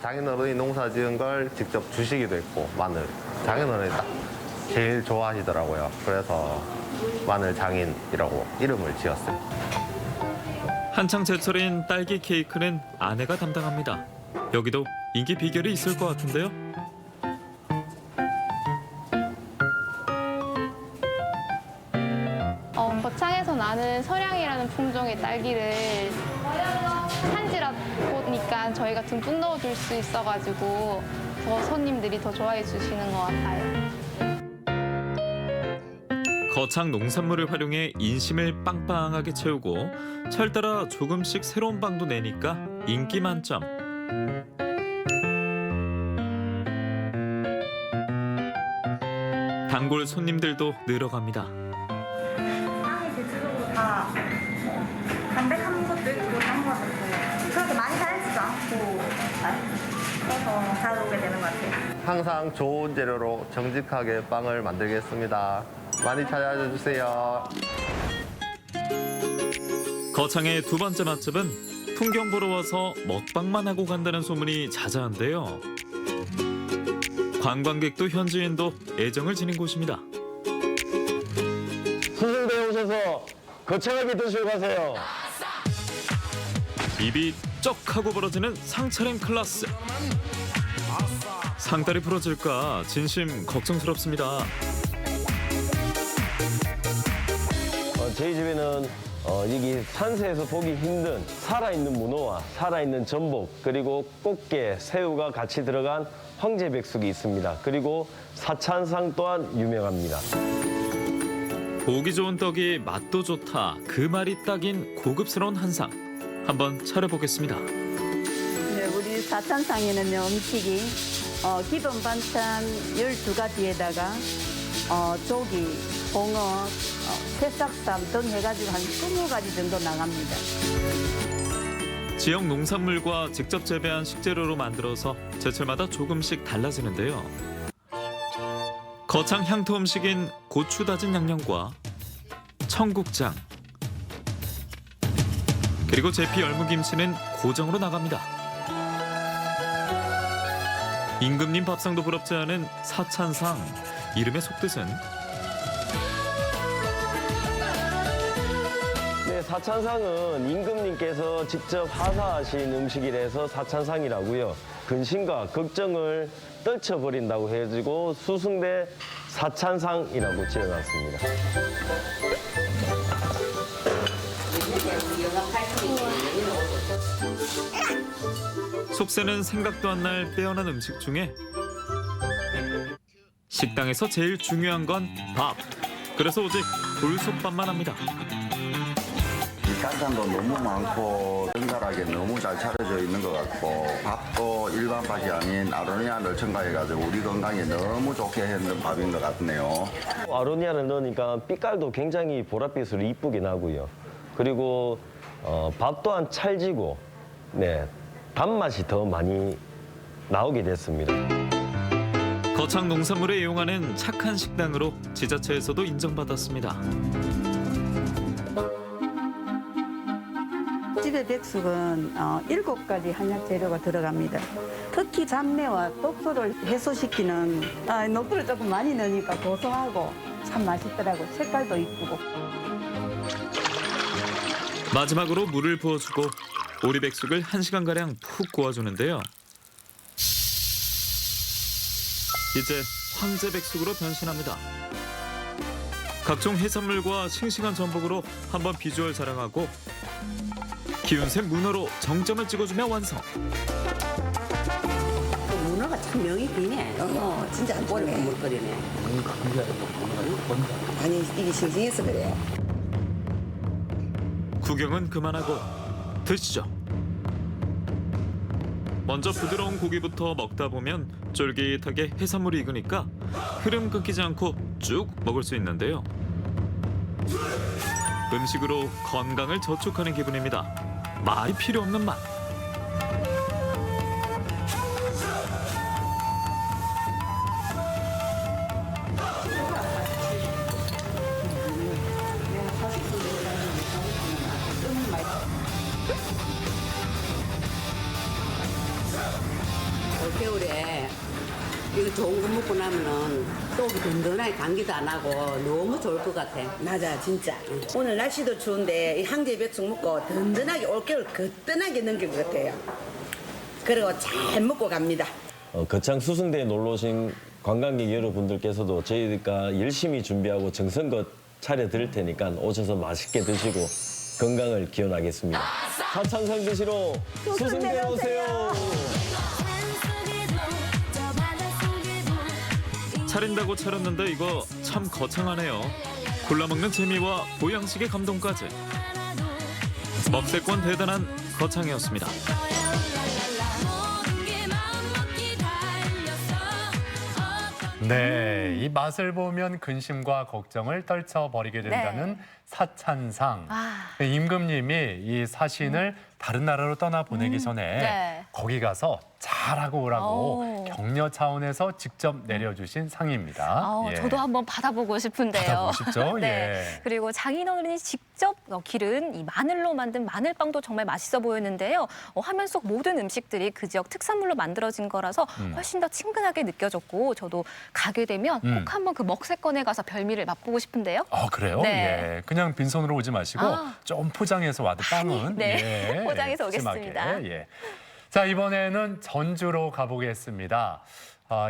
장인어른이 농사 지은 걸 직접 주시기도 했고 마늘 장인어른이 딱 제일 좋아하시더라고요. 그래서 마늘 장인이라고 이름을 지었어요. 한창 제철인 딸기 케이크는 아내가 담당합니다. 여기도 인기 비결이 있을 것 같은데요. 거창에서 나는 서량이라는 품종의 딸기를 산지라 보니까 저희가 듬뿍 넣어줄 수 있어가지고 더 손님들이 더 좋아해 주시는 것 같아요. 거창 농산물을 활용해 인심을 빵빵하게 채우고 철따라 조금씩 새로운 빵도 내니까 인기 만점. 단골 손님들도 늘어갑니다. 빵이 대체적으로 다 담백한 것도 있고 딴 것도 있고 그렇게 많이 달지도 않고 그래서 잘 오게 되는 것 같아요. 항상 좋은 재료로 정직하게 빵을 만들겠습니다. 많이 찾아와 주세요. 거창의 두 번째 맛집은 풍경 보러 와서 먹방만 하고 간다는 소문이 자자한데요. 관광객도 현지인도 애정을 지닌 곳입니다. 수승대에 오셔서 거창하게 드시고 가세요. 입이 쩍 하고 벌어지는 상차림 클래스. 상다리 부러질까 진심 걱정스럽습니다. 저희 집에는 여기 산세에서 보기 힘든 살아있는 문어와 살아있는 전복 그리고 꽃게, 새우가 같이 들어간 황제백숙이 있습니다. 그리고 사찬상 또한 유명합니다. 보기 좋은 떡이 맛도 좋다. 그 말이 딱인 고급스러운 한상. 한번 차려보겠습니다. 네, 우리 사찬상에는요, 음식이 기본 반찬 12가지에다가 조기, 홍어, 새싹쌈 등 해가지고 한 20가지 정도 나갑니다. 지역 농산물과 직접 재배한 식재료로 만들어서 제철마다 조금씩 달라지는데요. 거창 향토 음식인 고추 다진 양념과 청국장 그리고 제피 열무김치는 고정으로 나갑니다. 임금님 밥상도 부럽지 않은 사찬상. 이름의 속뜻은 네, 사찬상은 임금님께서 직접 하사하신 음식이라서 사찬상이라고요. 근심과 걱정을 떨쳐버린다고 해가지고 수승대 사찬상이라고 지어놨습니다. 속세는 생각도 안 날 빼어난 음식 중에 식당에서 제일 중요한 건 밥. 그래서 오직 돌솥밥만 합니다. 밑반찬도 너무 많고 정갈하게 너무 잘 차려져 있는 것 같고 밥도 일반 밥이 아닌 아로니아를 첨가해가지고 우리 건강에 너무 좋게 해놓은 밥인 것 같네요. 아로니아를 넣으니까 빛깔도 굉장히 보랏빛으로 이쁘게 나고요. 그리고 밥 또한 찰지고 네, 단맛이 더 많이 나오게 됐습니다. 거창 농산물을 이용하는 착한 식당으로 지자체에서도 인정받았습니다. 집의 백숙은 7가지 한약 재료가 들어갑니다. 특히 잡내와 독소를 해소시키는 녹두를 조금 많이 넣으니까 고소하고 참 맛있더라고요. 색깔도 이쁘고. 마지막으로 물을 부어주고 오리백숙을 1시간가량 푹 구워주는데요. 이제 황제백숙으로 변신합니다. 각종 해산물과 싱싱한 전복으로 한번 비주얼 자랑하고 기운샘 문어로 정점을 찍어주며 완성. 문어가 참 명이 기네. 진짜 오래 먹거리네. 아니 이게 싱싱해서 그래. 구경은 그만하고 드시죠. 먼저 부드러운 고기부터 먹다 보면 쫄깃하게 해산물이 익으니까 흐름 끊기지 않고 쭉 먹을 수 있는데요. 음식으로 건강을 저축하는 기분입니다. 말이 필요 없는 맛. 겨울에 이거 좋은 거 먹고 나면은 속이 든든하게 감기도 안 하고 너무 좋을 것 같아. 맞아, 진짜. 오늘 날씨도 추운데 이 황제백숙 먹고 든든하게 올겨울 거뜬하게 넘길 것 같아요. 그리고 잘 먹고 갑니다. 거창 수승대에 놀러 오신 관광객 여러분들께서도 저희가 열심히 준비하고 정성껏 차려드릴 테니까 오셔서 맛있게 드시고 건강을 기원하겠습니다. 사찬상 드시러 수승대에 오세요. 차린다고 차렸는데 이거 참 거창하네요. 골라먹는 재미와 보양식의 감동까지. 먹세권 대단한 거창이었습니다. 네, 이 맛을 보면 근심과 걱정을 떨쳐버리게 된다는 사찬상. 아. 임금님이 이 사신을 다른 나라로 떠나 보내기 전에 네. 거기 가서 잘하고 오라고 오. 격려 차원에서 직접 내려주신 상입니다. 예. 저도 한번 받아보고 싶은데요. 받아보고 싶죠? 네. 예. 그리고 장인어른이 직접 기른 이 마늘로 만든 마늘빵도 정말 맛있어 보였는데요. 화면 속 모든 음식들이 그 지역 특산물로 만들어진 거라서 훨씬 더 친근하게 느껴졌고 저도 가게 되면 꼭 한번 그 먹세권에 가서 별미를 맛보고 싶은데요. 그래요? 네. 예. 그냥 빈손으로 오지 마시고 좀 포장해서 와도 빵은 네. 예. 포장해서 푸짐하게. 오겠습니다. 예. 자, 이번에는 전주로 가보겠습니다.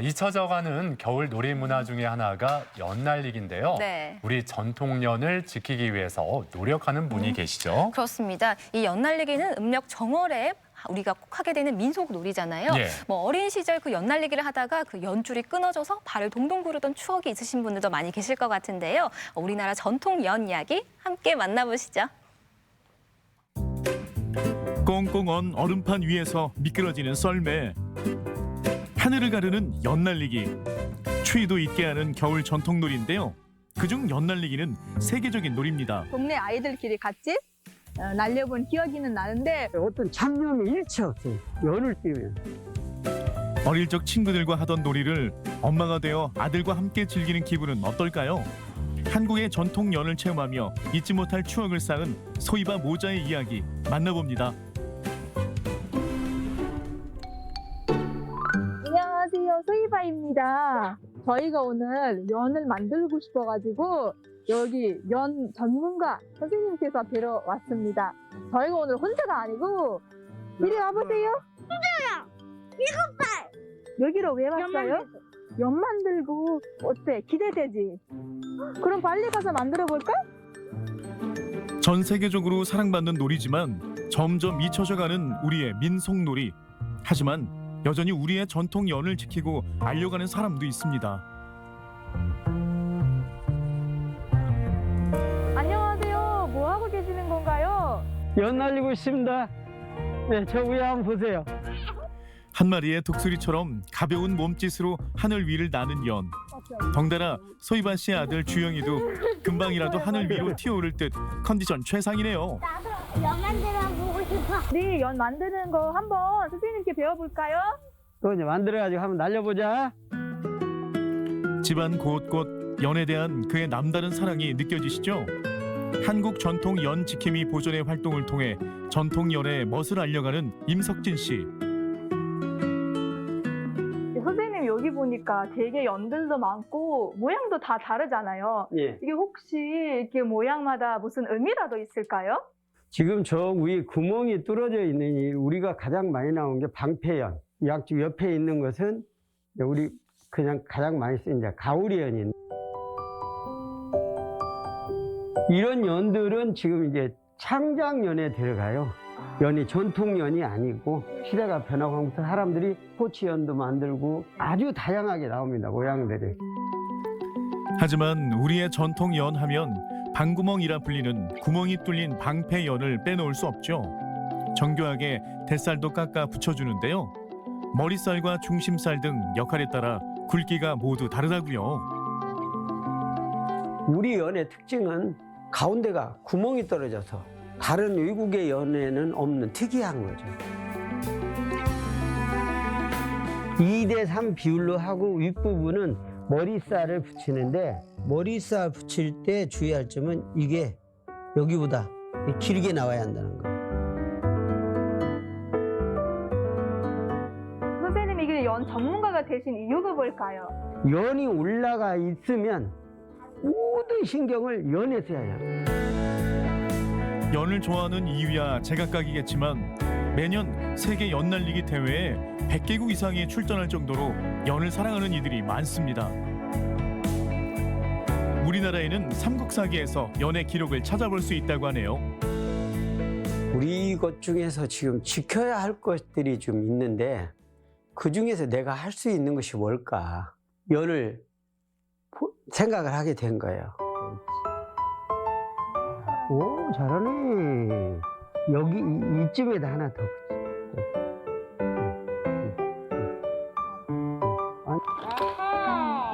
잊혀져가는 겨울 놀이 문화 중에 하나가 연날리기인데요. 네. 우리 전통연을 지키기 위해서 노력하는 분이 계시죠. 그렇습니다. 이 연날리기는 음력 정월에 우리가 꼭 하게 되는 민속 놀이잖아요. 예. 어린 시절 그 연날리기를 하다가 그 연줄이 끊어져서 발을 동동 구르던 추억이 있으신 분들도 많이 계실 것 같은데요. 우리나라 전통 연 이야기 함께 만나보시죠. 꽁꽁 언 얼음판 위에서 미끄러지는 썰매, 하늘을 가르는 연날리기, 추위도 잊게 하는 겨울 전통놀이인데요. 그중 연날리기는 세계적인 놀이입니다. 동네 아이들끼리 같이 날려본 기억이는 나는데 어떤 잡념이 일체 없어요. 연을 띄우면. 어릴 적 친구들과 하던 놀이를 엄마가 되어 아들과 함께 즐기는 기분은 어떨까요? 한국의 전통 연을 체험하며 잊지 못할 추억을 쌓은 소이바 모자의 이야기 만나봅니다. 안녕하세요, 소이바입니다. 저희가 오늘 연을 만들고 싶어가지고 여기 연 전문가 선생님께서 뵈러 왔습니다. 저희가 오늘 혼자가 아니고 이리 와보세요. 힘들어요. 7살. 여기로 왜 왔어요? 연 만들고 어때? 기대되지? 그럼 빨리 가서 만들어 볼까? 전 세계적으로 사랑받는 놀이지만 점점 잊혀져가는 우리의 민속놀이. 하지만 여전히 우리의 전통 연을 지키고 알려가는 사람도 있습니다. 안녕하세요. 뭐 하고 계시는 건가요? 연 날리고 있습니다. 네, 저 위에 한번 보세요. 한 마리의 독수리처럼 가벼운 몸짓으로 하늘 위를 나는 연. 덩달아 소이바 씨의 아들 주영이도 금방이라도 하늘 위로 튀어오를 듯 컨디션 최상이네요. 나도 연 만들어 보고 싶어. 네, 연 만드는 거 한번 선생님께 배워볼까요? 또 이제 만들어가지고 한번 날려보자. 집안 곳곳 연에 대한 그의 남다른 사랑이 느껴지시죠? 한국 전통 연 지킴이 보존의 활동을 통해 전통 연의 멋을 알려가는 임석진 씨. 선생님 여기 보니까 되게 연들도 많고 모양도 다 다르잖아요. 예. 이게 혹시 이렇게 모양마다 무슨 의미라도 있을까요? 지금 저 위에 구멍이 뚫어져 있는 이 우리가 가장 많이 나온 게 방패연. 양쪽 옆에 있는 것은 우리 그냥 가장 많이 쓰는 이제 가오리연인. 이런 연들은 지금 이제 창작연에 들어가요. 연이 전통연이 아니고 시대가 변화하면서 사람들이 포치연도 만들고 아주 다양하게 나옵니다. 모양들이. 하지만 우리의 전통 연 하면 방구멍이라 불리는 구멍이 뚫린 방패연을 빼놓을 수 없죠. 정교하게 대살도 깎아 붙여주는데요. 머리살과 중심살 등 역할에 따라 굵기가 모두 다르다고요. 우리 연의 특징은 가운데가 구멍이 떨어져서 다른 외국의 연에는 없는 특이한 거죠. 2대3 비율로 하고 윗부분은 머리살을 붙이는데 머리살 붙일 때 주의할 점은 이게 여기보다 길게 나와야 한다는 거예요. 선생님 이게 연 전문가가 되신 이유가 뭘까요? 연이 올라가 있으면 모든 신경을 연에 써야 해요. 연을 좋아하는 이유야 제각각이겠지만 매년 세계 연날리기 대회에 100개국 이상이 출전할 정도로 연을 사랑하는 이들이 많습니다. 우리나라에는 삼국사기에서 연의 기록을 찾아볼 수 있다고 하네요. 우리 것 중에서 지금 지켜야 할 것들이 좀 있는데 그 중에서 내가 할 수 있는 것이 뭘까? 연을 생각을 하게 된 거예요. 오, 잘하네. 여기 이쯤에다 하나 더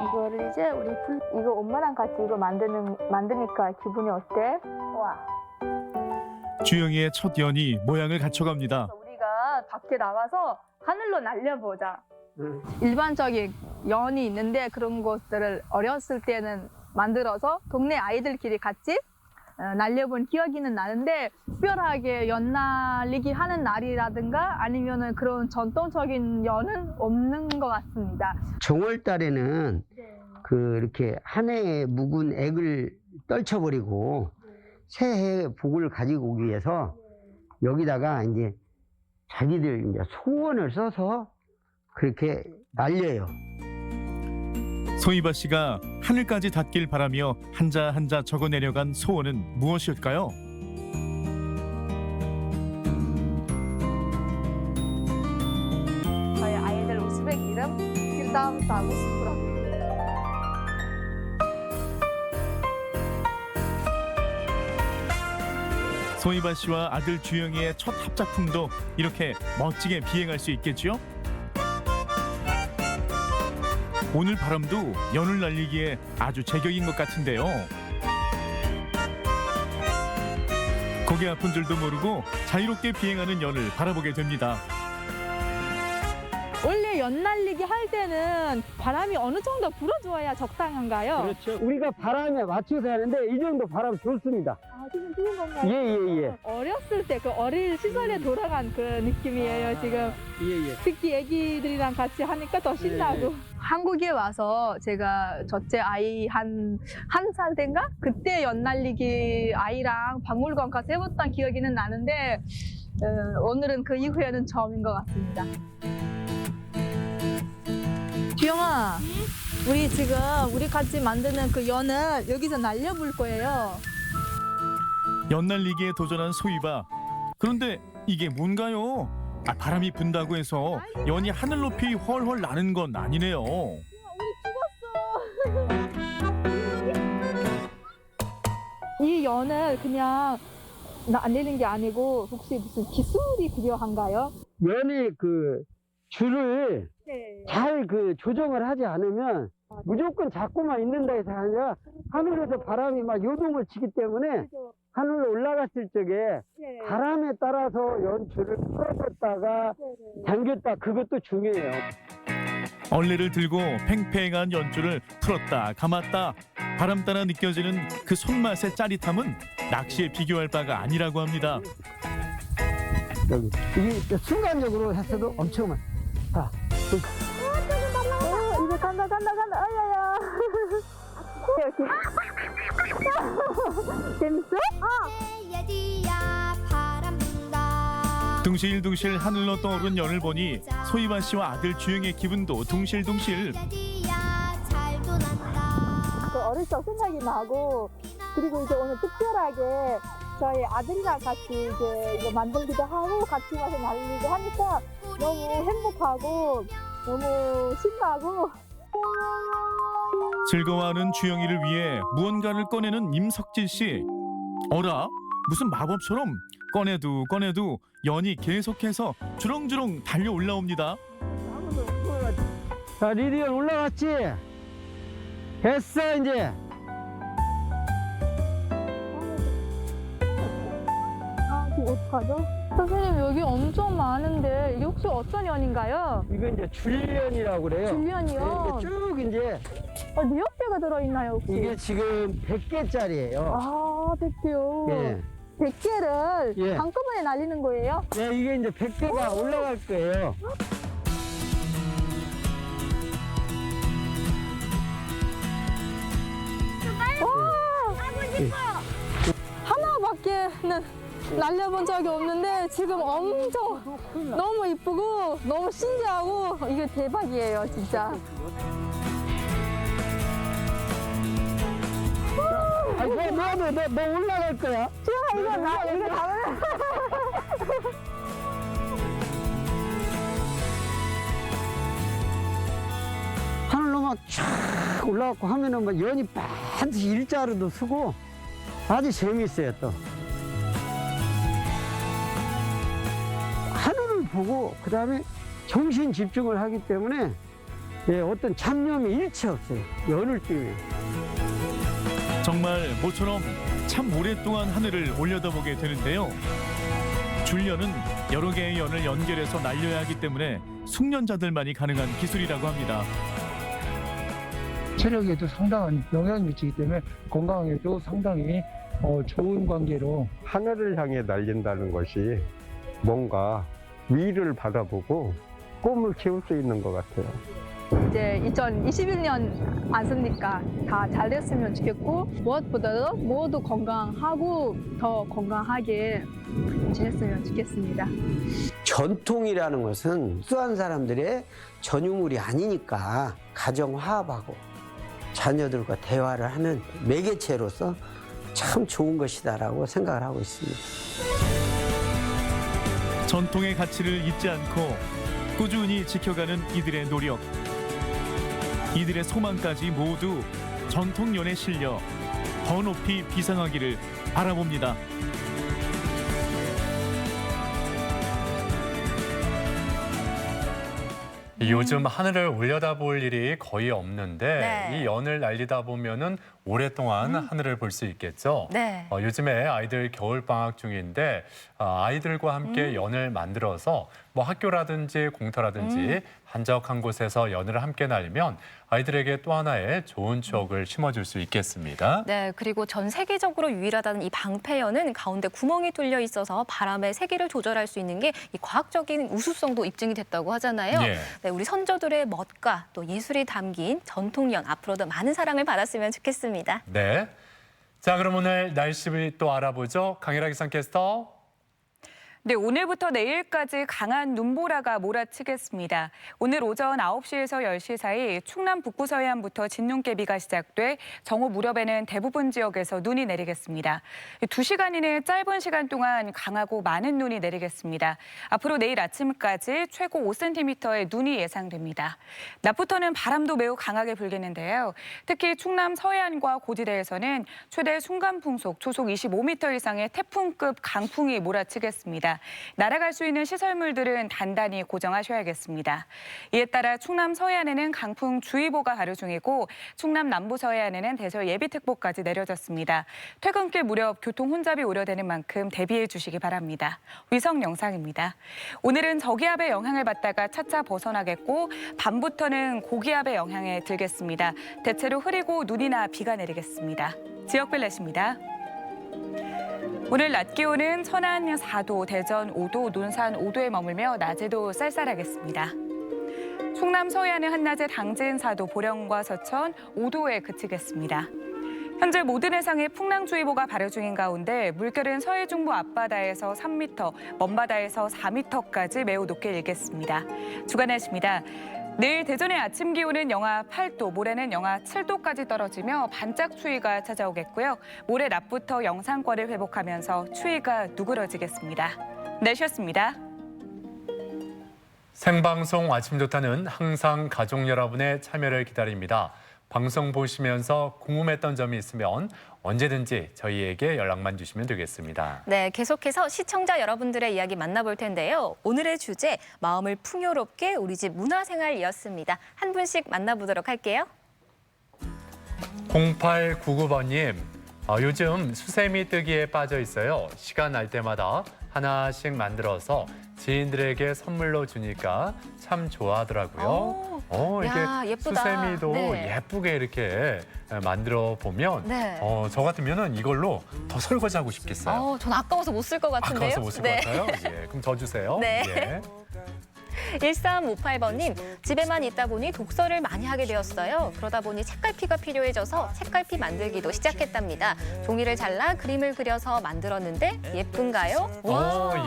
이거를 이제 우리 이거 엄마랑 같이 이거 만드니까 기분이 어때? 좋아. 주영이의 첫 연이 모양을 갖춰갑니다. 우리가 밖에 나와서 하늘로 날려보자. 일반적인 연이 있는데 그런 것들을 어렸을 때는 만들어서 동네 아이들끼리 같이 날려본 기억이는 나는데 특별하게 연 날리기 하는 날이라든가 아니면은 그런 전통적인 연은 없는 것 같습니다. 정월 달에는 이렇게 한 해의 묵은 액을 떨쳐버리고 새해 복을 가지고 오기 위해서 여기다가 이제 자기들 이제 소원을 써서 그렇게 날려요. 소희바 씨가 하늘까지 닿길 바라며 한자 한자 적어 내려간 소원은 무엇일까요? 저희 아이들 우즈벡 이름 필다우스 아구스프라. 소희바 씨와 아들 주영이의 첫 합작품도 이렇게 멋지게 비행할 수 있겠죠? 오늘 바람도 연을 날리기에 아주 제격인 것 같은데요. 고개 아픈 줄도 모르고 자유롭게 비행하는 연을 바라보게 됩니다. 원래 연 날리기 할 때는 바람이 어느 정도 불어줘야 적당한가요? 그렇죠. 우리가 바람에 맞춰서 하는데 이 정도 바람 좋습니다. 아, 지금 좋은 건가요? 예. 어렸을 때 그 어릴 시절에 돌아간 그 느낌이에요, 지금. 예. 특히 애기들이랑 같이 하니까 더 신나고. 한국에 와서 제가 첫째 아이 한 살 된가? 그때 연 날리기 아이랑 박물관 가서 해봤던 기억이는 나는데 오늘은 그 이후에는 처음인 것 같습니다. 주영아, 우리 지금 우리 같이 만드는 그 연을 여기서 날려볼 거예요. 연 날리기에 도전한 소희바. 그런데 이게 뭔가요? 바람이 분다고 해서 연이 하늘 높이 훨훨 나는 건 아니네요. 이 연을 그냥 날리는 게 아니고 혹시 무슨 기술이 필요한가요? 연이 줄을 잘 조정을 하지 않으면 무조건 잡고만 있는다 해서 아니라 하늘에서 바람이 막 요동을 치기 때문에 하늘로 올라갔을 적에 바람에 따라서 연줄을 풀어줬다가 당겼다, 그것도 중요해요. 얼레를 들고 팽팽한 연줄을 풀었다 감았다. 바람 따라 느껴지는 그 손맛의 짜릿함은 낚시에 비교할 바가 아니라고 합니다. 이게 순간적으로 했어도 엄청 많아. 자, 이제 간다. 아야야. 재밌어? 둥실둥실 하늘로 떠오른 연을 보니 소희바 씨와 아들 주영의 기분도 둥실둥실. 어릴 적 생각이 나고, 그리고 이제 오늘 특별하게 저희 아들이랑 같이 이제 만들기도 하고 같이 와서 날리기도 하니까 너무 행복하고 너무 신나고. 즐거워하는 주영이를 위해 무언가를 꺼내는 임석진 씨. 어라? 무슨 마법처럼 꺼내도 연이 계속해서 주렁주렁 달려 올라옵니다. 자, 리디언 올라갔지? 됐어, 이제. 지금 어떡하죠? 선생님, 여기 엄청 많은데 이게 혹시 어떤 연인가요? 이거 이제 줄연이라고 그래요. 줄연이요? 네, 쭉 이제. 몇 개가 들어있나요, 혹시? 이게 지금 100개짜리예요. 아, 100개요? 예. 100개를 한꺼번에 날리는 거예요? 네, 이게 이제 100개가 올라갈 거예요. 하나밖에는 날려본 적이 없는데 지금 엄청 너무 이쁘고 너무 신기하고 이게 대박이에요, 진짜. 너 올라갈 거야. 지영아, 이거 가면. 하늘로 막 쫙 올라가고 하면은 막 연이 반드시 일자로도 서고 아주 재미있어요, 또. 하늘을 보고 그다음에 정신 집중을 하기 때문에 어떤 잡념이 일체 없어요, 연을 띄면. 정말 모처럼 참 오랫동안 하늘을 올려다보게 되는데요. 줄연은 여러 개의 연을 연결해서 날려야 하기 때문에 숙련자들만이 가능한 기술이라고 합니다. 체력에도 상당한 영향을 미치기 때문에 건강에도 상당히 좋은 관계로 하늘을 향해 날린다는 것이 뭔가 위를 바라보고 꿈을 키울 수 있는 것 같아요. 이제 2021년 않습니까? 다 잘 됐으면 좋겠고 무엇보다도 모두 건강하고 더 건강하게 지냈으면 좋겠습니다. 전통이라는 것은 수한 사람들의 전유물이 아니니까 가정화합하고 자녀들과 대화를 하는 매개체로서 참 좋은 것이다라고 생각을 하고 있습니다. 전통의 가치를 잊지 않고 꾸준히 지켜가는 이들의 노력, 이들의 소망까지 모두 전통연에 실려 더 높이 비상하기를 바라봅니다. 요즘 하늘을 올려다볼 일이 거의 없는데 네. 이 연을 날리다 보면은 오랫동안 하늘을 볼 수 있겠죠. 네. 요즘에 아이들 겨울 방학 중인데 아이들과 함께 연을 만들어서 뭐 학교라든지 공터라든지 한적한 곳에서 연을 함께 날리면 아이들에게 또 하나의 좋은 추억을 심어줄 수 있겠습니다. 네, 그리고 전 세계적으로 유일하다는 이 방패연은 가운데 구멍이 뚫려 있어서 바람의 세기를 조절할 수 있는 게 이 과학적인 우수성도 입증이 됐다고 하잖아요. 예. 네, 우리 선조들의 멋과 또 예술이 담긴 전통연 앞으로도 많은 사랑을 받았으면 좋겠습니다. 네. 자, 그럼 오늘 날씨 또 알아보죠. 강혜라 기상캐스터. 네, 오늘부터 내일까지 강한 눈보라가 몰아치겠습니다. 오늘 오전 9시에서 10시 사이 충남 북부 서해안부터 진눈깨비가 시작돼 정오 무렵에는 대부분 지역에서 눈이 내리겠습니다. 2시간 이내 짧은 시간 동안 강하고 많은 눈이 내리겠습니다. 앞으로 내일 아침까지 최고 5cm의 눈이 예상됩니다. 낮부터는 바람도 매우 강하게 불겠는데요. 특히 충남 서해안과 고지대에서는 최대 순간풍속 초속 25m 이상의 태풍급 강풍이 몰아치겠습니다. 날아갈 수 있는 시설물들은 단단히 고정하셔야겠습니다. 이에 따라 충남 서해안에는 강풍주의보가 발효 중이고 충남 남부 서해안에는 대설 예비특보까지 내려졌습니다. 퇴근길 무렵 교통 혼잡이 우려되는 만큼 대비해 주시기 바랍니다. 위성 영상입니다. 오늘은 저기압의 영향을 받다가 차차 벗어나겠고 밤부터는 고기압의 영향에 들겠습니다. 대체로 흐리고 눈이나 비가 내리겠습니다. 지역별 날씨입니다. 오늘 낮 기온은 천안 4도, 대전 5도, 논산 5도에 머물며 낮에도 쌀쌀하겠습니다. 충남 서해안은 한낮에 당진 4도, 보령과 서천 5도에 그치겠습니다. 현재 모든 해상에 풍랑주의보가 발효 중인 가운데 물결은 서해 중부 앞바다에서 3m, 먼바다에서 4m까지 매우 높게 일겠습니다. 주간 날씨입니다. 내일 대전의 아침 기온은 영하 8도, 모레는 영하 7도까지 떨어지며 반짝 추위가 찾아오겠고요. 모레 낮부터 영상권을 회복하면서 추위가 누그러지겠습니다. 날씨였습니다. 생방송 아침 좋다는 항상 가족 여러분의 참여를 기다립니다. 방송 보시면서 궁금했던 점이 있으면 언제든지 저희에게 연락만 주시면 되겠습니다. 네, 계속해서 시청자 여러분들의 이야기 만나볼 텐데요. 오늘의 주제, 마음을 풍요롭게 우리 집 문화생활이었습니다. 한 분씩 만나보도록 할게요. 0899번님, 요즘 수세미 뜨기에 빠져 있어요. 시간 날 때마다 하나씩 만들어서 지인들에게 선물로 주니까 참 좋아하더라고요. 이게 야, 예쁘다. 수세미도 네. 예쁘게 이렇게 만들어 보면 네. 저 같으면은 이걸로 더 설거지하고 싶겠어요. 전 아까워서 못 쓸 것 같은데요. 아까워서 못 쓸 것 같아요? 예, 그럼 더 주세요. 네. 예. 1358번님, 집에만 있다 보니 독서를 많이 하게 되었어요. 그러다 보니 책갈피가 필요해져서 책갈피 만들기도 시작했답니다. 종이를 잘라 그림을 그려서 만들었는데 예쁜가요?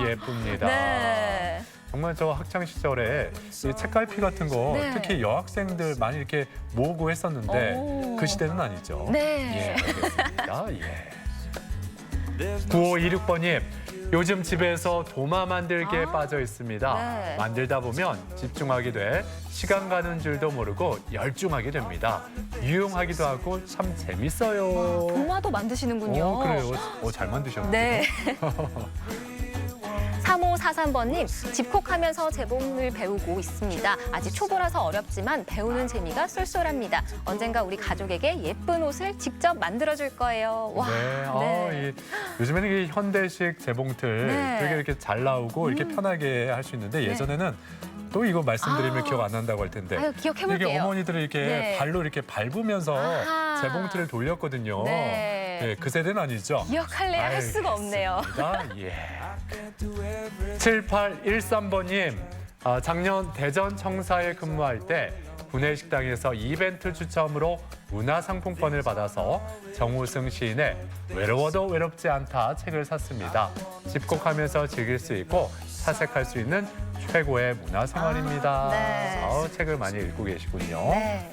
예쁩니다. 네. 정말 저 학창 시절에 이 책갈피 같은 거 네. 특히 여학생들 많이 이렇게 모으고 했었는데 그 시대는 아니죠. 네. 예, 알겠습니다. 예. 9526번님, 요즘 집에서 도마 만들기에 빠져 있습니다. 네. 만들다 보면 집중하게 돼 시간 가는 줄도 모르고 열중하게 됩니다. 유용하기도 하고 참 재밌어요. 도마도 만드시는군요. 그래요. 잘 만드셨네요. 네. 7543번님, 집콕하면서 재봉을 배우고 있습니다. 아직 초보라서 어렵지만 배우는 재미가 쏠쏠합니다. 언젠가 우리 가족에게 예쁜 옷을 직접 만들어줄 거예요. 와, 네. 요즘에는 이 현대식 재봉틀 네. 되게 이렇게 잘 나오고 이렇게 편하게 할 수 있는데 예전에는 또 이거 말씀드리면 기억 안 난다고 할 텐데 아유, 기억해볼게요. 이게 어머니들이 이렇게 네. 발로 이렇게 밟으면서 재봉틀을 돌렸거든요. 네. 그 세대는 아니죠? 기억할래 할 수가 없네요. 예. 7813번님, 작년 대전 청사에 근무할 때 구내식당에서 이벤트 추첨으로 문화상품권을 받아서 정우승 시인의 외로워도 외롭지 않다 책을 샀습니다. 집콕하면서 즐길 수 있고 사색할 수 있는 최고의 문화생활입니다. 네. 책을 많이 읽고 계시군요. 네.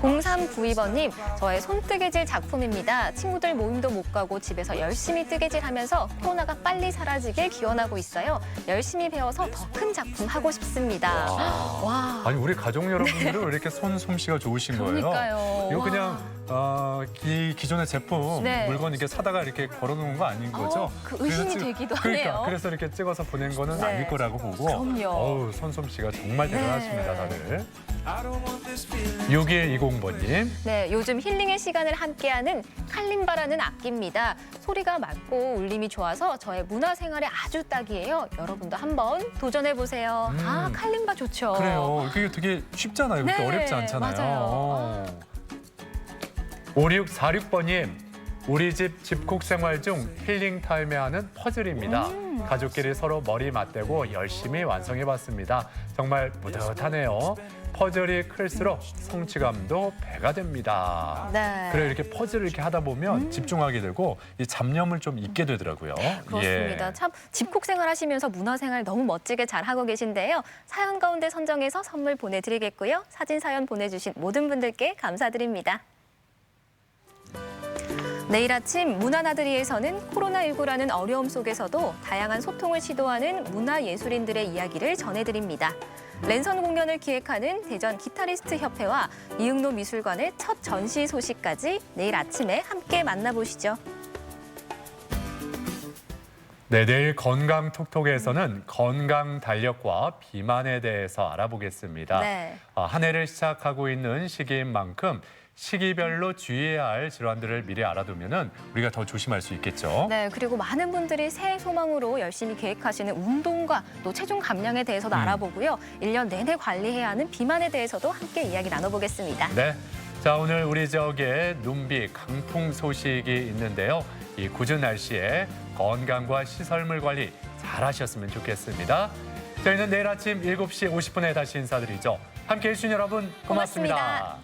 0392번님, 저의 손뜨개질 작품입니다. 친구들 모임도 못 가고 집에서 열심히 뜨개질하면서 코로나가 빨리 사라지길 기원하고 있어요. 열심히 배워서 더 큰 작품 하고 싶습니다. 와. 아니 우리 가족 여러분들은 왜 이렇게 솜씨가 좋으신 거예요? 그러니까요. 이거 와. 그냥 기존의 제품 네. 물건 이렇게 사다가 이렇게 걸어놓은 거 아닌 거죠? 그 의심이 그래서 되기도 그러니까, 하네요. 그래서 이렇게 찍어서 보낸 거는 네. 아닐 거라고 보고. 그럼요. 손솜씨가 정말 대단하십니다, 네. 다들. 6120번님. 네, 요즘 힐링의 시간을 함께하는 칼림바라는 악기입니다. 소리가 맑고 울림이 좋아서 저의 문화생활에 아주 딱이에요. 여러분도 한번 도전해보세요. 아, 칼림바 좋죠. 그래요. 이게 되게 쉽잖아요. 그렇게 네, 어렵지 않잖아요. 맞아요. 5646번님. 우리 집 집콕 생활 중 힐링 타임에 하는 퍼즐입니다. 가족끼리 서로 머리 맞대고 열심히 완성해봤습니다. 정말 뿌듯하네요. 퍼즐이 클수록 성취감도 배가 됩니다. 네. 그래 이렇게 퍼즐을 이렇게 하다 보면 집중하게 되고 이 잡념을 좀 잊게 되더라고요. 그렇습니다. 예. 참 집콕 생활하시면서 문화생활 너무 멋지게 잘 하고 계신데요. 사연 가운데 선정해서 선물 보내드리겠고요. 사진 사연 보내주신 모든 분들께 감사드립니다. 내일 아침 문화나들이에서는 코로나19라는 어려움 속에서도 다양한 소통을 시도하는 문화예술인들의 이야기를 전해드립니다. 랜선 공연을 기획하는 대전 기타리스트 협회와 이응로 미술관의 첫 전시 소식까지 내일 아침에 함께 만나보시죠. 네, 내일 건강톡톡에서는 건강 달력과 비만에 대해서 알아보겠습니다. 네. 한 해를 시작하고 있는 시기인 만큼 시기별로 주의해야 할 질환들을 미리 알아두면 우리가 더 조심할 수 있겠죠. 네, 그리고 많은 분들이 새해 소망으로 열심히 계획하시는 운동과 또 체중 감량에 대해서도 알아보고요. 1년 내내 관리해야 하는 비만에 대해서도 함께 이야기 나눠보겠습니다. 네, 자 오늘 우리 지역에 눈비, 강풍 소식이 있는데요. 이 궂은 날씨에 건강과 시설물 관리 잘 하셨으면 좋겠습니다. 저희는 내일 아침 7시 50분에 다시 인사드리죠. 함께해 주신 여러분 고맙습니다.